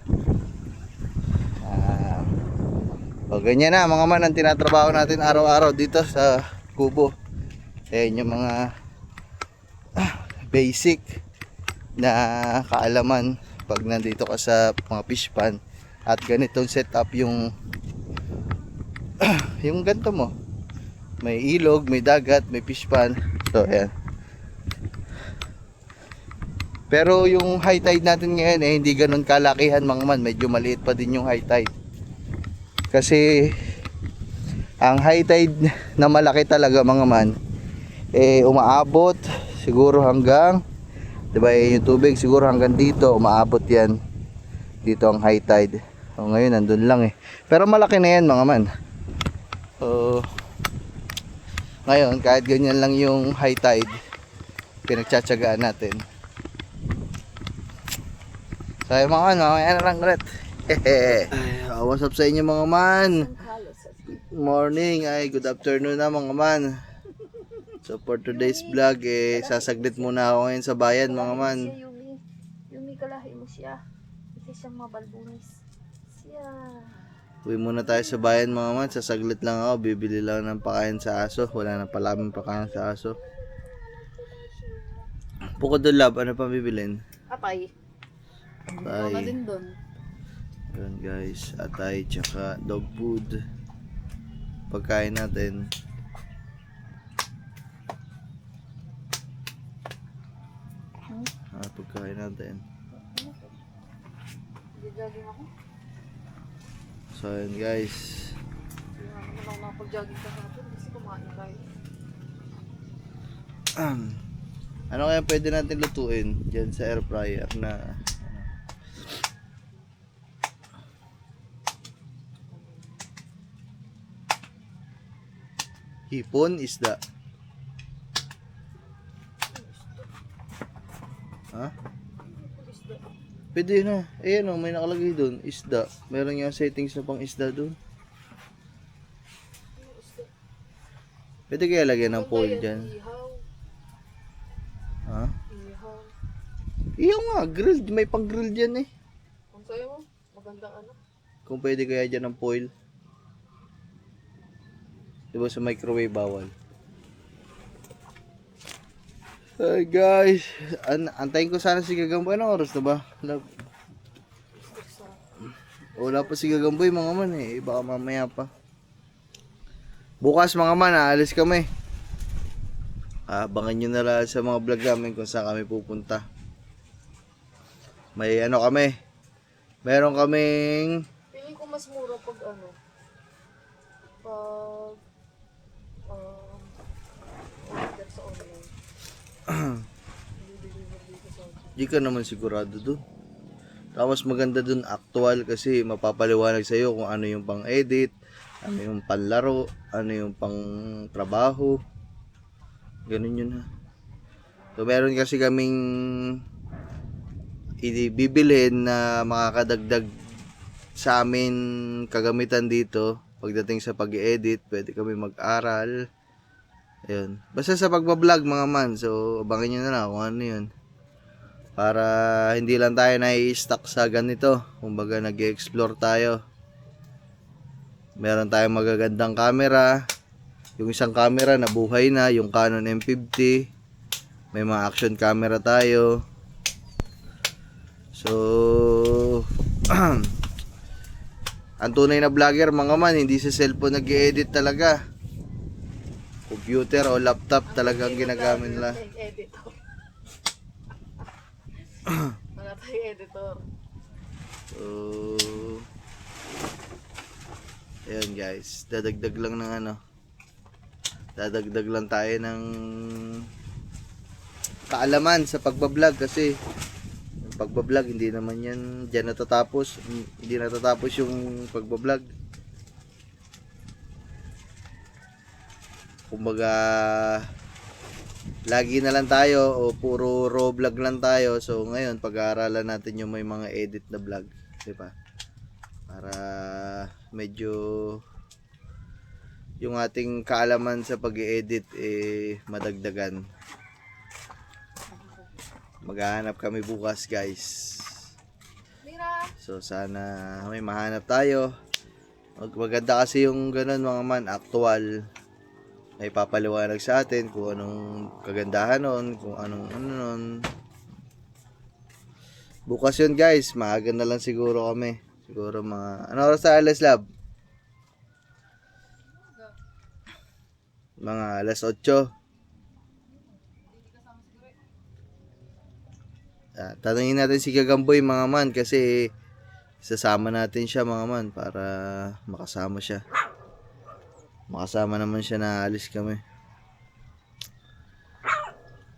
O ganyan na mga man ang tinatrabaho natin araw-araw dito sa kubo. Ayan yung mga basic na kaalaman pag nandito ka sa mga fish pond. At ganitong setup yung yung ganito mo. May ilog, may dagat, may fish pond. So ayan. Pero yung high tide natin ngayon hindi ganun kalakihan mga man. Medyo maliit pa din yung high tide. Kasi ang high tide na malaki talaga mga man, umaabot siguro hanggang, diba yung tubig siguro hanggang dito, umaabot yan. Dito ang high tide. So ngayon nandun lang pero malaki na yan mga man. So ngayon kahit ganyan lang yung high tide, pinagtsatsagaan natin. So yung mga man, mamaya na lang ulit. What's up sa inyo mga man? Good morning, good afternoon na mga man. So for today's vlog, sasaglit muna ako ngayon sa bayan mga man. Yumi kalahi mo siya. Kasi siyang mabalbunis. Siya. Uwi muna tayo sa bayan mga man. Sasaglit lang ako, bibili lang ng pakain sa aso. Wala na pala kaming pakain sa aso. Bukod doon lab, ano pa bibilin? Apay. Ano Atay. din doon? Ayan guys, atay tsaka dog food. Pagkain natin. Pagkain natin. Jogging ako. So ayan guys. Hindi naman ako nakapag-jogging kahapon kasi kumain tayo. Ano kaya pwede natin lutuin dyan sa air fryer na hipon, isda? Ha? Pwede na. Ayan o, may nakalagay doon, isda. Meron yung settings na pang isda doon. Pwede kaya lagyan ng foil dyan? Ha? Ihaw. Iyaw nga, grilled. May pang grilled dyan Kung sa'yo mo, magandang ano. Kung pwede kaya dyan ng foil. Diba sa microwave bawal? Ay guys, antayin ko sana si Gagamboy. Anong oras na ba? Wala pa si Gagamboy mga man eh. Baka mamaya pa. Bukas mga man, aalis kami. Abangan nyo na lang sa mga vlog namin kung saan kami pupunta. May ano kami. Meron kaming... Feeling ko mas mura pag ano. Pag... order sa online. Di ka naman sigurado dun. Tapos maganda dun actual kasi mapapaliwanag sa'yo kung ano yung pang-edit, ano yung panlaro, ano yung pang-trabaho. Ganun yun ha. So meron kasi kaming ibibilhin na makakadagdag sa amin kagamitan dito. Pagdating sa pag-edit, pwede kami mag-aral. Ayun. Basta sa pagbablog mga man. So abangan nyo na lang kung ano yun. Para hindi lang tayo nai-stuck sa ganito. Kumbaga nag-explore tayo. Meron tayong magagandang camera. Yung isang camera nabuhay na, yung Canon M50. May mga action camera tayo. So ang tunay na vlogger mga man, hindi sa cellphone nag-edit talaga. Computer o laptop talagang ginagamit nila. Editor. Wala tayong editor. So ayan guys, dadagdag lang ng ano. Dadagdag lang tayo ng kaalaman sa pagbablog kasi yung pagbablog hindi naman yan diyan natatapos. Hindi natatapos yung pagbablog. Kumbaga lagi na lang tayo o puro raw vlog lang tayo. So ngayon pag-aaralan natin yung may mga edit na vlog, di ba? Para medyo yung ating kaalaman sa pag-i-edit eh madagdagan. Maghahanap kami bukas guys. So sana may mahanap tayo. Maganda kasi yung ganun mga man, actual. May papaliwanag sa atin kung anong kagandahan nun, kung anong ano nun. Bukas yun guys, maaga na lang siguro kami. Siguro mga, ano oras sa alas lab? Mga alas 8. Tanungin natin si Gagamboy mga man kasi sasama natin siya mga man para makasama siya. Makasama naman siya na alis kami.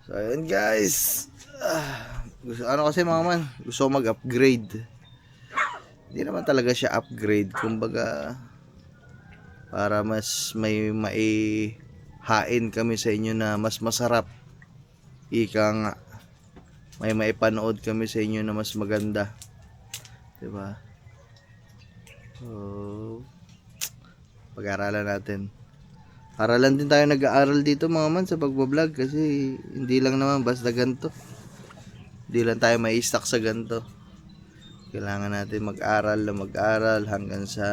So ayun guys. Ano kasi mga man, gusto ko mag-upgrade. Hindi naman talaga siya upgrade, kumbaga para mas may maihain kami sa inyo na mas masarap. Ika nga, may maipanood kami sa inyo na mas maganda, diba? So pag-aaralan natin. Para lang din tayo nag-aaral dito mga man sa pagbablog kasi hindi lang naman basta ganito. Hindi lang tayo mai-stuck sa ganito. Kailangan natin mag-aral na mag-aral hanggang sa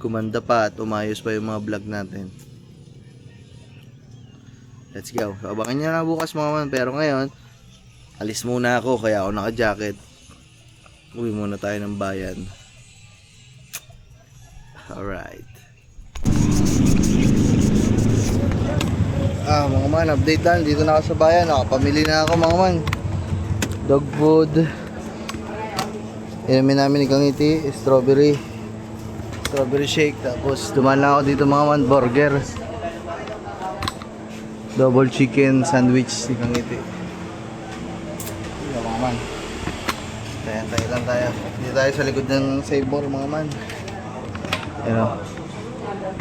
kumanda pa at umayos pa yung mga vlog natin. Let's go. So, abangan nyo na bukas mga man. Pero ngayon, alis muna ako kaya ako naka-jacket. Uwi muna tayo ng bayan. Alright. Mga man, update lang. Dito na ako sa bayan. Nakapamili na ako mga man. Dog food. Inamin namin ni Kangiti, strawberry shake. Tapos dumaan na ako dito mga man, burger. Double chicken sandwich ni Kangiti. Ito mga man. Tayo lang tayo. Dito tayo sa likod ng Savor mga man. Ano?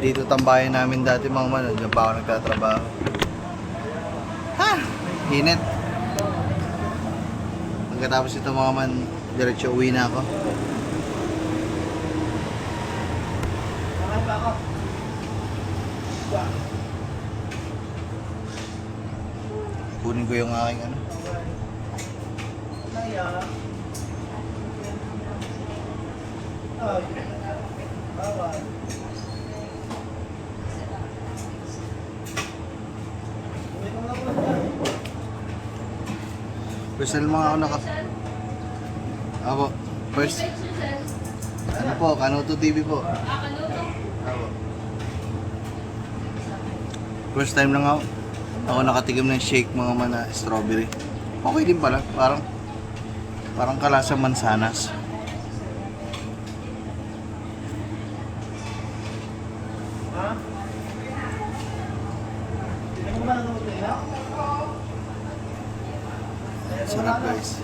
Dito tambayan namin dati mga man. Diyan pa ako nagtatrabaho. Ha! Init. Pagkatapos ito mga man, diretso uwi na ako. Kunin ko yung aking ano. Personal mga ako Apo, first. Ano po, Kanuto TV po. Apo. First time lang ako nakatikim ng shake mga man na strawberry. Okay din pala, parang kalasang mansanas. Sarap guys.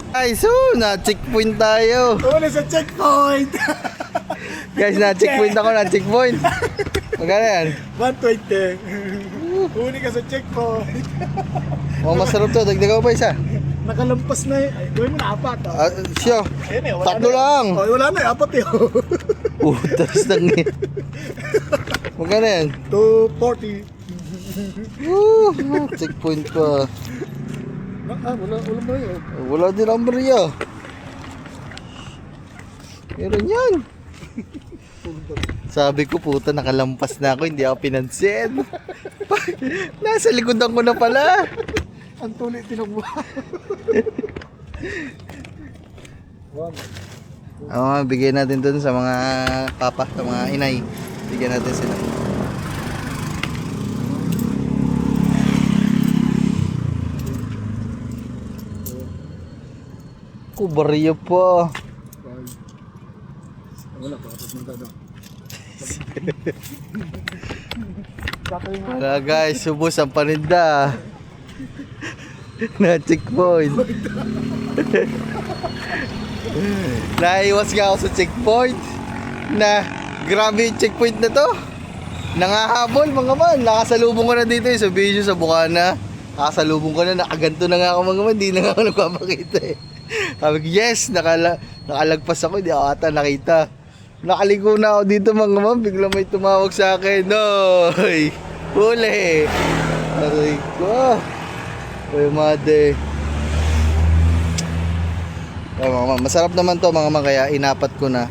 Ay, so, na-checkpoint tayo. Uli sa checkpoint! Guys, na-checkpoint ako, na-checkpoint. Magkano yan? 120. Uli ka sa checkpoint. Oh, masarap to. Dagdagan ko pa isa. Nakalampas na eh. Ay, gawin mo na apat. Oh. Siya. Ayun eh, wala Tatlo na. lang. Oh, wala na eh, apat eh. Putas lang eh. Magkano yan? 240. Checkpoint pa. Wala mo yun. Wala din ang barya. Meron yan. Sabi ko, puta, nakalampas na ako, hindi ako pinansin. Nasa likodan ko na pala. Ang tuloy tinagwa. Bigyan natin dun sa mga papa, sa mga inay. Bigyan natin sila. Barya pa. Wala pa, tapos magdado. Wala guys, subos ang paninda. Na checkpoint. Naiwas nga ako sa checkpoint. Grabe yung checkpoint na to. Nangahabol mga man. Nakasalubong ko na dito sa video sa Bukana. Nakasalubong ko na, nakaganto na nga ako mga man. Di na nga ako nagpapakita eh. Sabi ko, yes, nakalagpas ako, hindi ako ata nakita. Nakaligo na ako dito mga man, bigla may tumawag sa akin. Noy! Huli! Aray ko! Uy, made. Ay, mga man, masarap naman to mga man, kaya inapat ko na.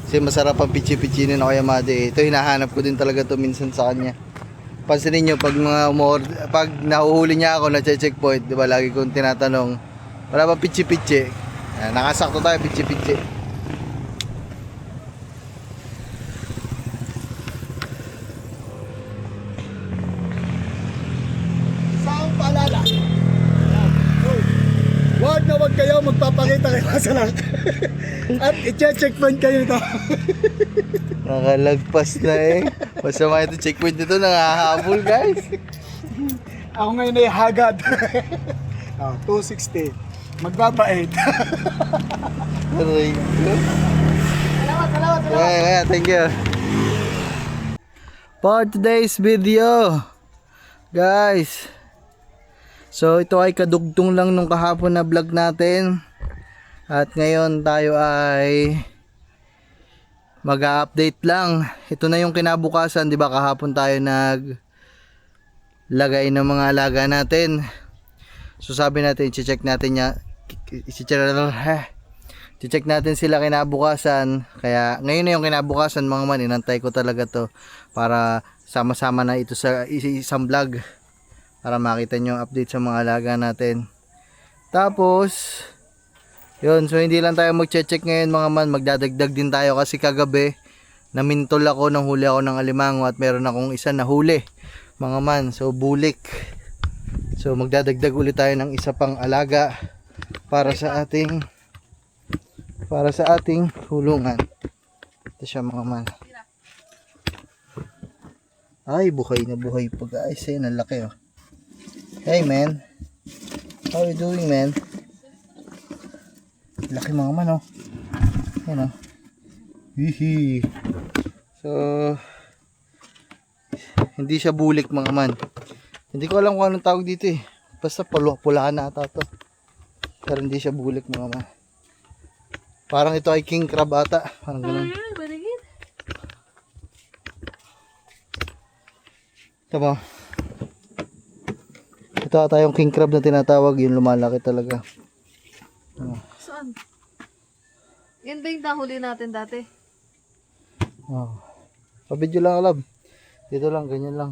Kasi masarap ang pichi-pichinin ako kaya made. Ito hinahanap ko din talaga to minsan sa kanya. Pansinin nyo, pag nahuhuli niya ako na checkpoint, di ba, lagi kong tinatanong, wala ba pichi-pichi? Nakasakto tayo, pichi-pichi. Isang paalala. Wag kayo magpapakita kay Masalak. At i-checkpoint kayo ito. Nakalagpas na eh. Masama ito checkpoint nito, nangahabol guys. Ako ngayon ay hagad. 260. Magbabait. Aray ko. Salamat. Yeah, thank you. For today's video, guys. So ito ay kadugtong lang nung kahapon na vlog natin. At ngayon tayo ay mag-update lang. Ito na yung kinabukasan, 'di ba? Kahapon tayo naglagay ng mga alaga natin. So sabi natin, i-check natin sila kinabukasan. Kaya ngayon na yung kinabukasan mga man, inantay ko talaga to para sama-sama na ito sa isang vlog para makita nyo yung update sa mga alaga natin. Tapos yun, so hindi lang tayo mag-check ngayon mga man, magdadagdag din tayo kasi kagabi namintol ako, nang huli ako ng alimango at meron akong isa na huli mga man, so bulik. So magdadagdag ulit tayo ng isa pang alaga para sa ating hulungan. Ito siya mga man. Ay, buhay na buhay pa guys. Ayun, ang laki oh. Hey man, how you doing man? Laki mga man oh. Ayun oh. Hihi. So hindi siya bulik mga man. Hindi ko alam kung anong tawag dito eh. Basta pulaan na ata to. Pero hindi siya bulik mga man. Parang ito ay king crab ata. Parang ganun. Tama. Ito ata yung king crab na tinatawag. Yung lumalaki talaga. Saan? Yan ba yung nahuli natin dati? Oh. Pa-video lang, love. Dito lang, ganyan lang.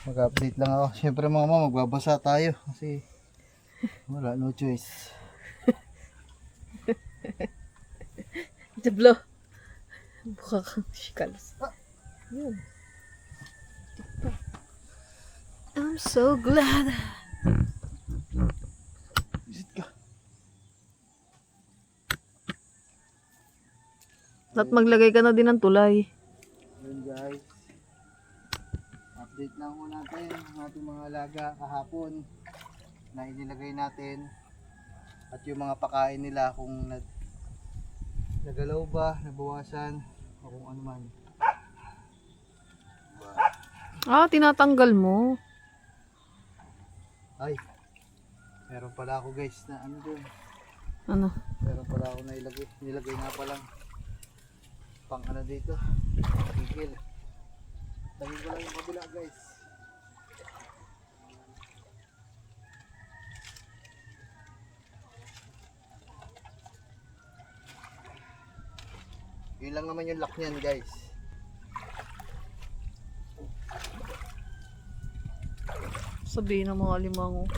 Mag-update lang ako. Siyempre mga mama, magbabasa tayo. Kasi wala, no choice. Jablo. Bukha kang shikalas. Yun. I'm so glad. Visit ka. At maglagay ka na din ng tulay. Yun guys. Update lang muna natin ang ating mga alaga kahapon na inilagay natin. At yung mga pakain nila kung nagalaw ba, nabawasan, o kung ano man. Ah, tinatanggal mo. Ay, meron pala ako guys na ano dun. Ano? Meron pala ako na nilagay nga palang pang ano dito, tigil. Tagin ko lang yung kabila guys. Yun lang naman yung lock niyan guys. Sabihin ng mga alimango.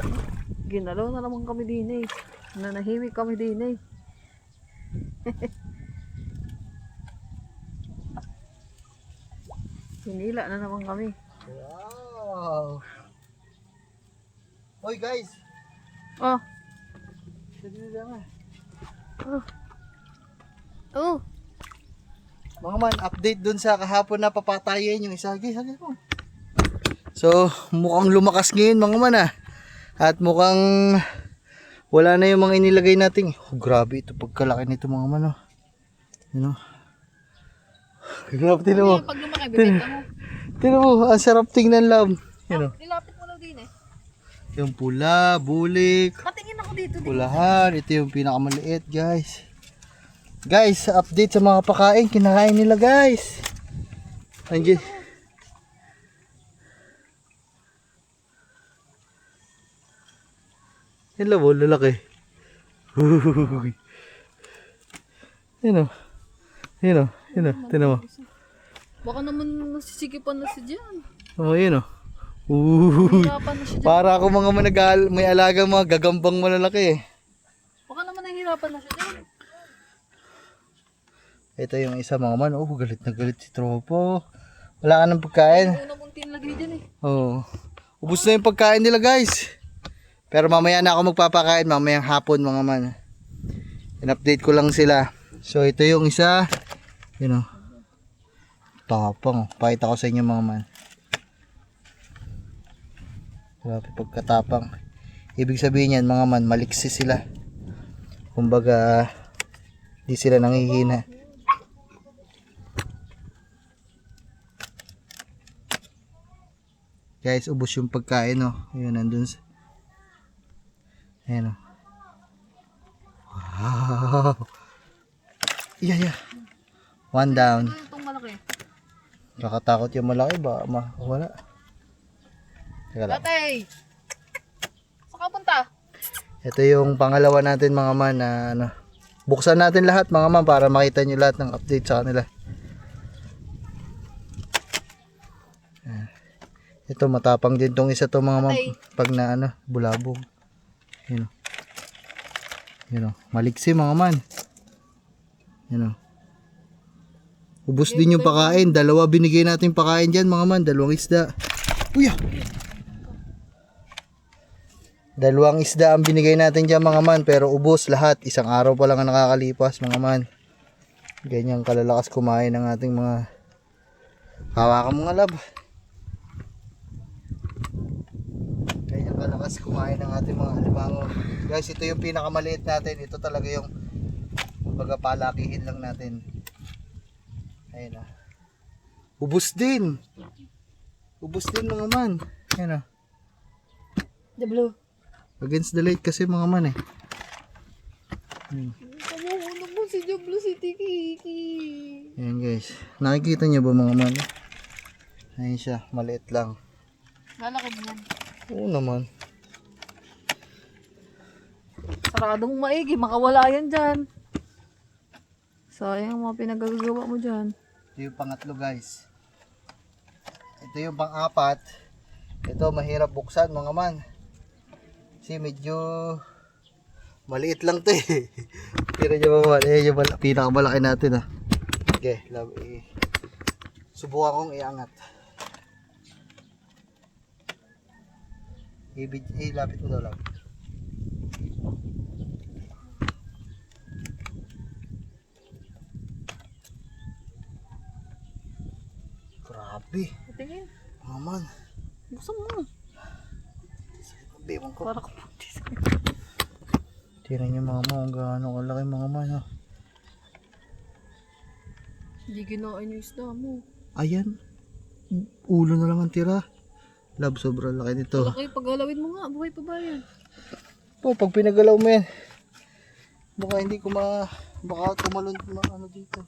Ginalaw na naman kami din eh. Nanahimik kami din eh. Hinila na naman kami. Wow! Hoy guys! Oh. Sabi lang ah. Oh. Mga man, update dun sa kahapon na papatayin yung isa. Guys, hagay mo. So, mukhang lumakas ngayon mga man ah. At mukhang wala na yung mga inilagay natin. Oh, grabe ito pagkalaki nito mga man oh. Yun oh. Grabe, tinan mo. Pag lumaki, bibenta mo. Tinan mo, ang sarap tingnan lang. Yun oh. Nilapit mo lang din eh. Yung pula, bulik, Patingin ako dito. pulahan. Ito yung pinakamaliit guys. Guys, update sa mga pakain. Kinakain nila guys. Andiyan. Yan labo, lalaki. Uy. Yan o. Yan o. Yan o. Tinan mo. Baka naman nasisigipan na siya dyan. Oh, yan o. Uy. Hirapan na siya dyan. Para ako mga may alagang mga gagambang malalaki eh. Baka naman nahihirapan na siya dyan. Ito yung isa mga man. Oh, galit na galit si Tropo. Wala ka ng pagkain. Una mong tinlagay dyan eh. Oh. Ubus na yung pagkain nila guys. Pero mamaya na ako magpapakain. Mamayang hapon mga man. In-update ko lang sila. So ito yung isa. Yun o. Tapang. Pakita ko sa inyo mga man. Grabe pagkatapang. Ibig sabihin yan mga man, maliksi sila. Kumbaga, di sila nangihina. Guys, ubos yung pagkain oh. Ayun, nandun sa... Ayan oh. Wow! Yeah. One down. Ito itong malaki. Kakatakot yung malaki ba? Wala. Teka lang. Tatay! Saan ka punta? Ito yung pangalawa natin mga man na ano. Buksan natin lahat mga man para makita nyo lahat ng update sa kanila. Ito matapang din tong isa to mga man pag na ano, bulabog. Yun o. Yun o. Maliksi mga man. Yun o. Ubus din yung pakain. Dalawa binigay natin pakain dyan mga man. Dalawang isda. Uya! Dalawang isda ang binigay natin dyan mga man. Pero ubos lahat. Isang araw pa lang ang nakakalipas mga man. Ganyan kalalakas kumain ng ating mga hawakan mga lab. Ganyan kalakas kumain ng ating mga alimango. Guys, ito yung pinakamaliit natin. Ito talaga yung kumbaga palakihin lang natin. Ayun o. Ubus din. Ubus din mga man. Ayun o. The blue. Against the light kasi mga man eh. Kamuhulog mo si Joblo si Tikiki. Ayan guys. Nakikita nyo ba mga man? Ayun siya. Maliit lang. Lalaki mo yan. Oo naman. Saradong maigi. Makawala yan dyan. Sayang ang mga pinagagawa mo dyan. Ito yung pangatlo guys. Ito yung pang-apat. Ito mahirap buksan mga man. Kasi medyo maliit lang to eh. Pero yung mga man, yung pinakamalaki natin ah. Okay, subukan kong iangat. Lapit mo daw lang. Grabe. Tingin. Maman. Buksan mo. Bibang ko. Para kapuntis. Tira niyo mga man. Ang gaano kalaki mga man ha. Hindi ginain yung isda mo. Ayan. Ulo na lang ang tira. Love, sobrang laki nito. Laki, paggalawin mo nga. Buhay pa ba yan? Oh, pag pinagalaw mo yan. Baka hindi ko baka tumalon ano dito.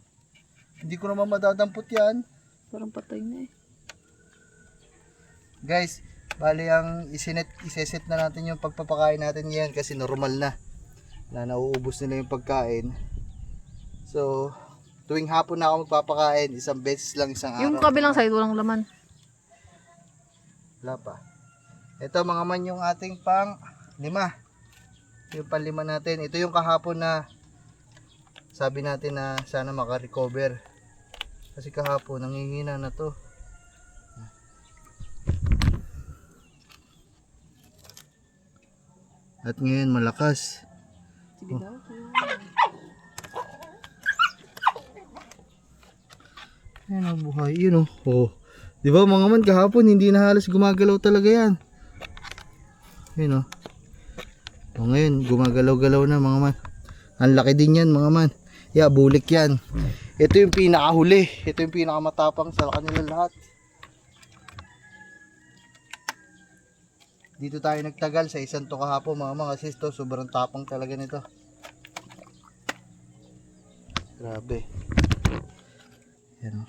Hindi ko naman madadampot yan. Parang patay na eh. Guys, bali ang iseset na natin yung pagpapakain natin ngayon kasi normal na nauubos nila yung pagkain. So, tuwing hapon na ako magpapakain, isang beses lang isang araw. Yung kabilang side, walang laman. Wala pa. Ito mga man yung ating pang 5. Yung pang 5 natin. Ito yung kahapon na sabi natin na sana makarecover. Kasi kahapon nangihina na to. At ngayon malakas. Sige daw. Ayan ang buhay. Yun oh. Di ba mga man kahapon hindi na halos gumagalaw talaga yan. Yun oh. O ngayon gumagalaw-galaw na mga man. Ang laki din yan mga man. Yeah, bulik yan. Ito yung pinakahuli. Ito yung pinakamatapang sa kanila lahat. Dito tayo nagtagal sa isang to kahapon mga kasi ito sobrang tapang talaga nito. Grabe. Yan.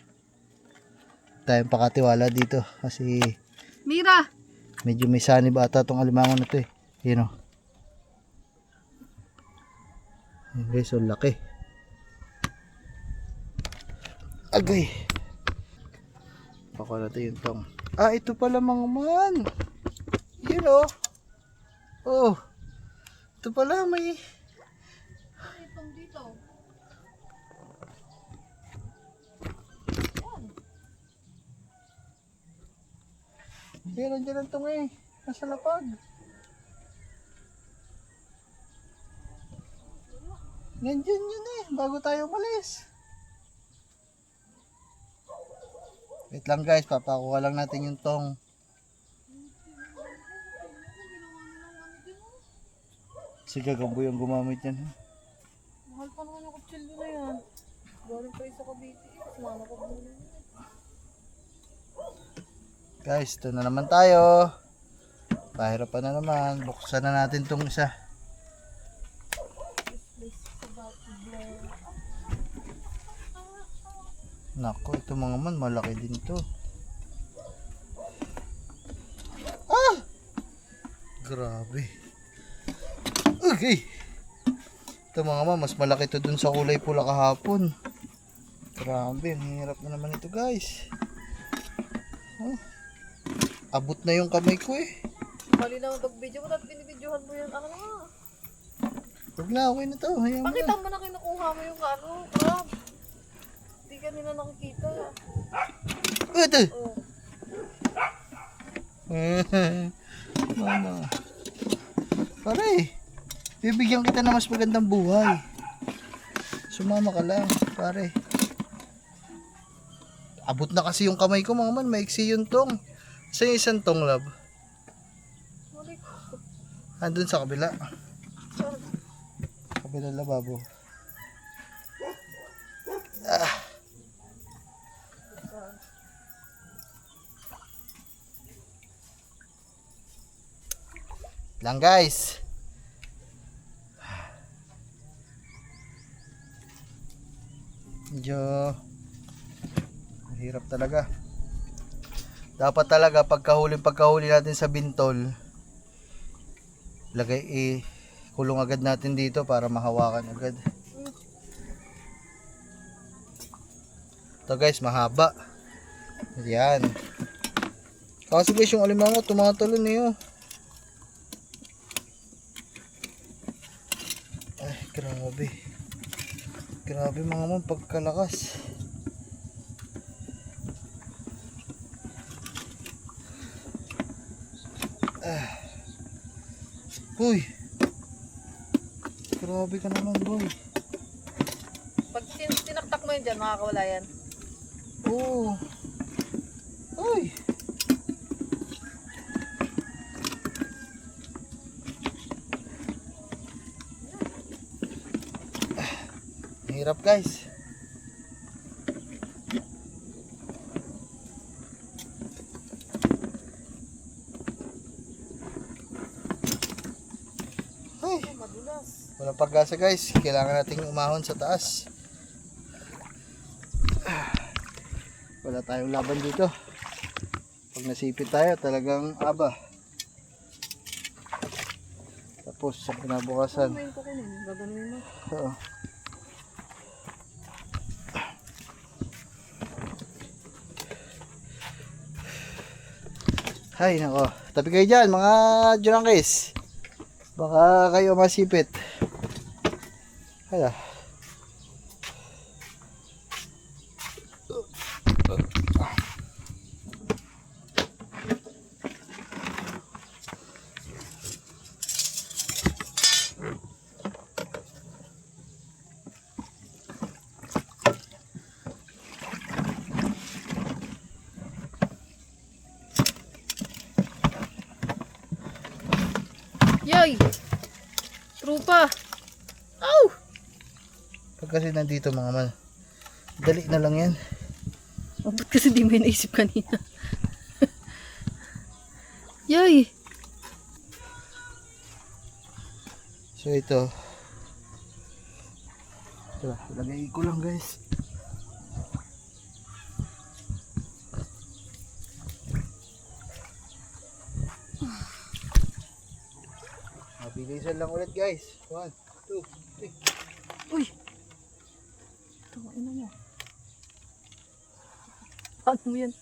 Tayong pakatiwala dito kasi Mira! medyo may sanib ata itong alimango na to eh. Yan o. Yan guys, so laki. Agay. Pako natin yung tong. Ah, ito pala mga man. Yan o. Oh. Ito pala may. Itong dito. Yan, nandiyan ang tong eh. Nasa lapag. Nandiyan yun eh. Bago tayo umalis. Wait lang guys. Papakuha lang natin yung tong. Sige, Gamboy ang gumamit yan. Mahal pa naman yung kutsilyo na yan. Galing pa sa Cavite. Sumama ko muna. Guys, ito na naman tayo. Pahirapan na naman. Buksan na natin tong isa. Nako, ito mga man, malaki din to. Ah! Grabe. Okay. Ito mga man, mas malaki to dun sa kulay pula kahapon. Grabe, ang hirap na naman ito guys. Oh. Abot na yung kamay ko eh. Mali naman pag-video mo, tapos binibidyohan mo yun. Ano nga? Huwag na, okay na to. Hayaan mo Pakita na. mo na kinukuha mo yung crab. Hindi ka nila nakikita. Ito! Oh. Mama. Pare, bibigyan kita ng mas magandang buhay. Sumama ka lang, pare. Abot na kasi yung kamay ko mga man, maiksi yung tong. Sa isang tong, love. Mali ko. Andun sa kabila. Saan? Kabila lababo. Ah. Lang guys. Medyo hirap talaga. Dapat talaga pagkahuli natin sa bintol, kulong agad natin dito para mahawakan agad. Ito guys, mahaba. Yan. Kasi guys, yung alimango tumatalon eh. Oh. Ay, grabe. Grabe mga man, pagkalakas. Uy. Grabe ka naman, boy. Pag tinaktak mo yun dyan, makakawala yan. Oo. Uy. Hirap guys. Ay, Madulas. walang pag-asa guys. Kailangan nating umahon sa taas. Wala tayong laban dito. Pag nasipit tayo, talagang aba. Tapos sa kinabukasan. Ano yung kukunin? Gaganuin mo. Oo. Ay, nako. Tabi kayo dyan, mga junangkis. Baka kayo masipit. Hala. Yay! Trupa! Aw! Pag kasi nandito mga man, dali na lang yan. Oh, ba't kasi di mo naisip kanina? Yay! So ito. Ito, ilagay ko lang guys. Mabilisan lang ulit guys. 1, 2, 3. Uy! Ito, ano mo? Paano mo yan?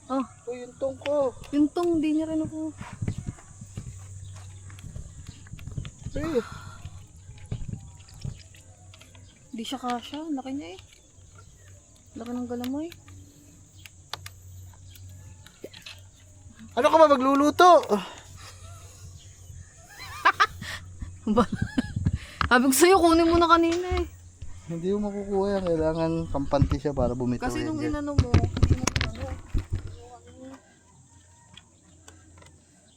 Ah, Oh, yung tong ko. yung tong, di niya rin ako. Eh, Di siya kasha, laki niya eh. Laki ng galamoy. ano ka ba magluluto? Sabi ko sa'yo, kunin mo na kanina eh. Hindi mo makukuha yan. Kailangan kampante siya para bumitaw Kasi yan nung dyan. inano mo, hindi mo inano.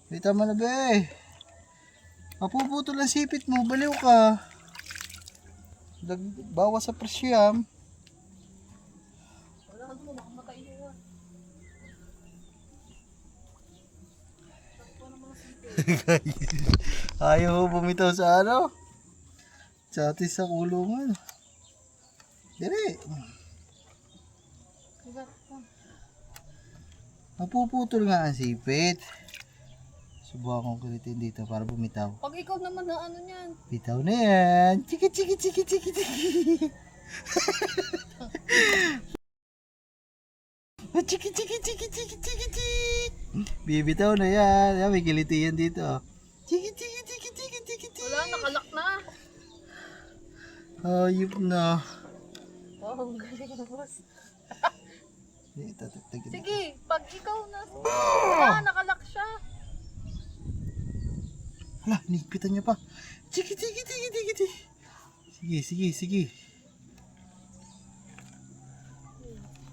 Di tama na be. Mapuputol ang sipit mo. Baliw ka. Bawas sa presyam. Wala ka doon, makamatay mo yan. Ayaw mo bumitaw sa ano? Sa atin sa kulungan. Dili. Mapuputol nga ang sipit. Subukan kong kulitin dito para bumitaw. Pag ikaw naman na ano niyan. Bitaw na yan. Chiki chiki chiki chiki chiki. Chiki chiki chiki chiki chiki chiki. Bibitaw na yan. Yan, may kiliti yan dito. Chiki chiki chiki chiki chiki chiki. Wala, nakalak na. Ayup na. Wow, ang galing na boss. Tatagtagin. Sige, pag ikaw na. Wala, nakalak siya. Hala, nigpitan niya pa. Chiki chiki chiki chiki chiki. Sige, sige, sige.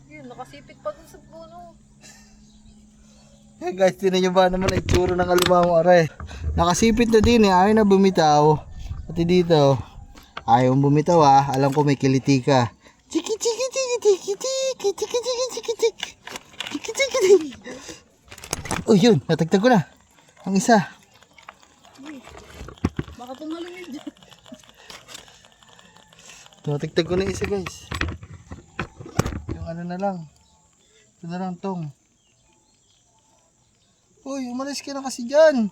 Yun, nakasipit pa dun sa puno. Eh guys, tinan nyo ba naman ang itsura ng alimango aray. Nakasipit na din eh, ayaw na bumitaw. Pati dito, ayaw bumitaw ah. Alam ko may kiliti ka. Chiki chiki chiki chiki chiki chiki chiki chiki chiki chiki chiki chiki. Oh yun, natagtag ko na. Ang isa. Baka tumalong yun dyan. Natagtag ko na isa guys. Yung ano na lang. Ito na lang tong. Uy, umalis ka na kasi dyan.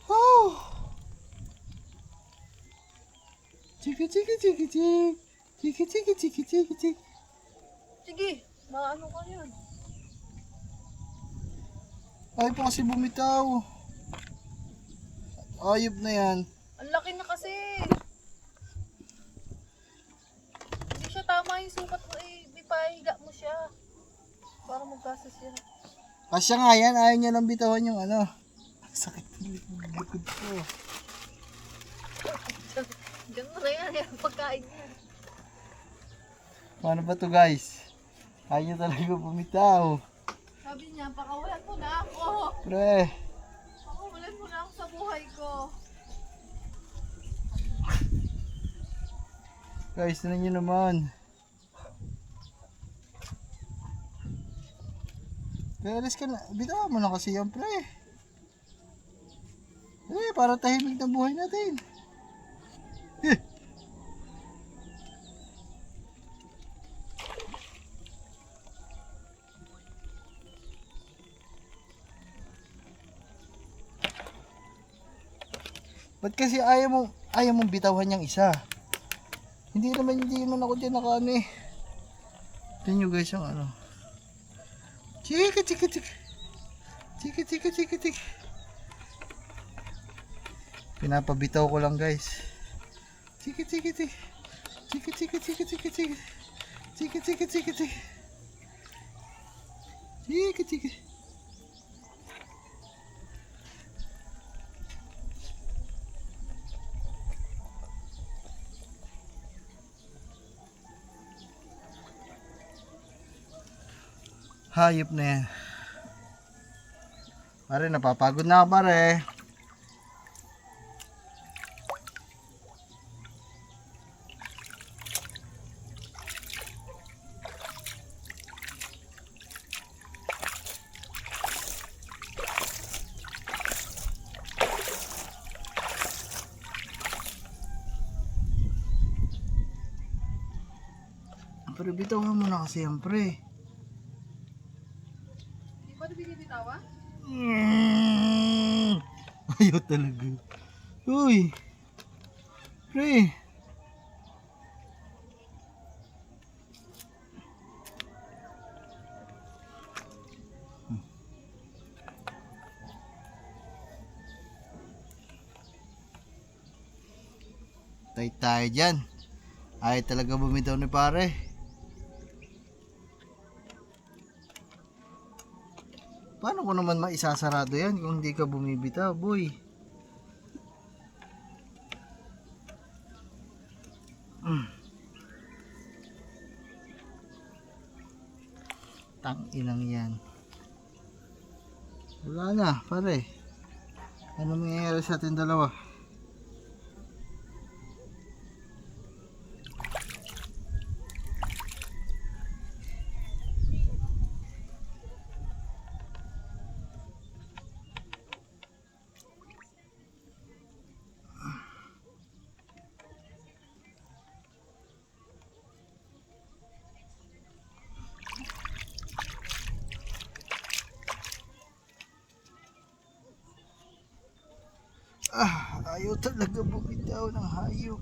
Oh. Chiki chiki chiki chiki. Chiki, chiki, chiki, chiki, chiki. Sige, maano ka yan. Ay pa kasi bumitaw. Ayop na yan. Ang laki na kasi. Hindi siya tama yung sukat mo eh. Di pa higa mo siya. Para magkasas yan. Kasya nga yan, ayaw niya lang bitawan yung ano. Sakit ng likod ko. Ganun na yan. Yung pagkain niya. Paano ba to guys? Ayaw niya talaga bumitaw. Sabi niya, pakawalan mo na ako. Pre. Pakawalan mo na ako sa buhay ko. Guys, tignan nyo naman. Kaya alis ka na. Bitawan mo na kasi yan, pre. Para tahimik na buhay natin. Ba't kasi ayaw mong bitawan yung isa? Hindi naman ako dyan naka ano eh. Tignan nyo guys yung ano. Chika chika chika. Chika chika chika chika. Pinapabitaw ko lang guys. Chika chika chika. Chika chika chika chika chika. Chika chika chika chika. Chika chika. Hayop na yan. Pare, napapagod na ako pare. Pero bitawan mo na kasi yan pre. Hindi ba binibitawan? Ayaw talaga. Uy. Pre. Tay tayo dyan. Ayaw talaga bumitaw ni pare. Paano ko naman maisasarado yan kung hindi ka bumibitaw, boy? Tang-inang yan. Wala na, pare. Ano mangyayari sa ating dalawa? Ayaw talaga bumitaw ng hayop.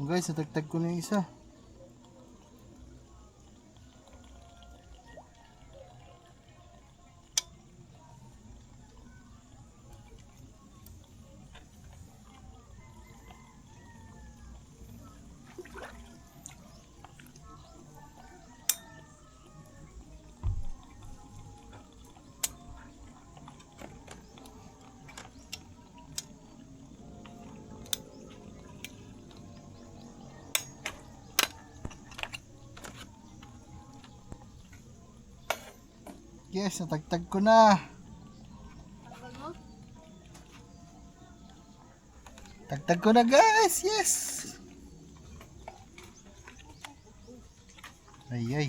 Oh guys, natagtag ko na yung isa. Yes, natagtag ko na. Tagtag ko na guys, yes. Ay ay.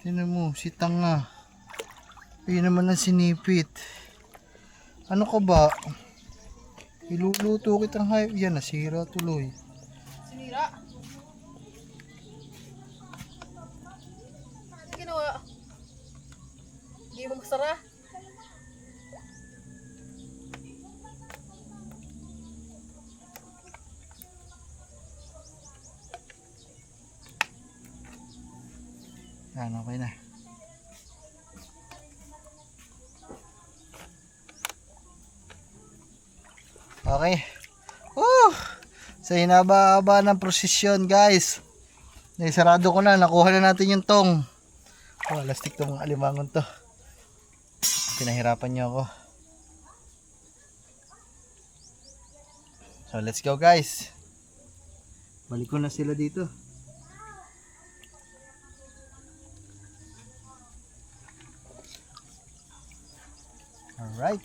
Tingnan mo, si tanga. Ayun naman ang sinipit. Ano ka ba? Iluluto kitang hayop. Yan, nasira tuloy. Sinira. Ano ginawa? Hindi mo masara. Yan, okay na. Okay. Sa hinaba-haba ng prosesyon guys. Naisarado ko na. Nakuha na natin yung tong. Lastik tong alimangon to. Pinahirapan niyo ako. So let's go guys. Balik ko na sila dito. Alright.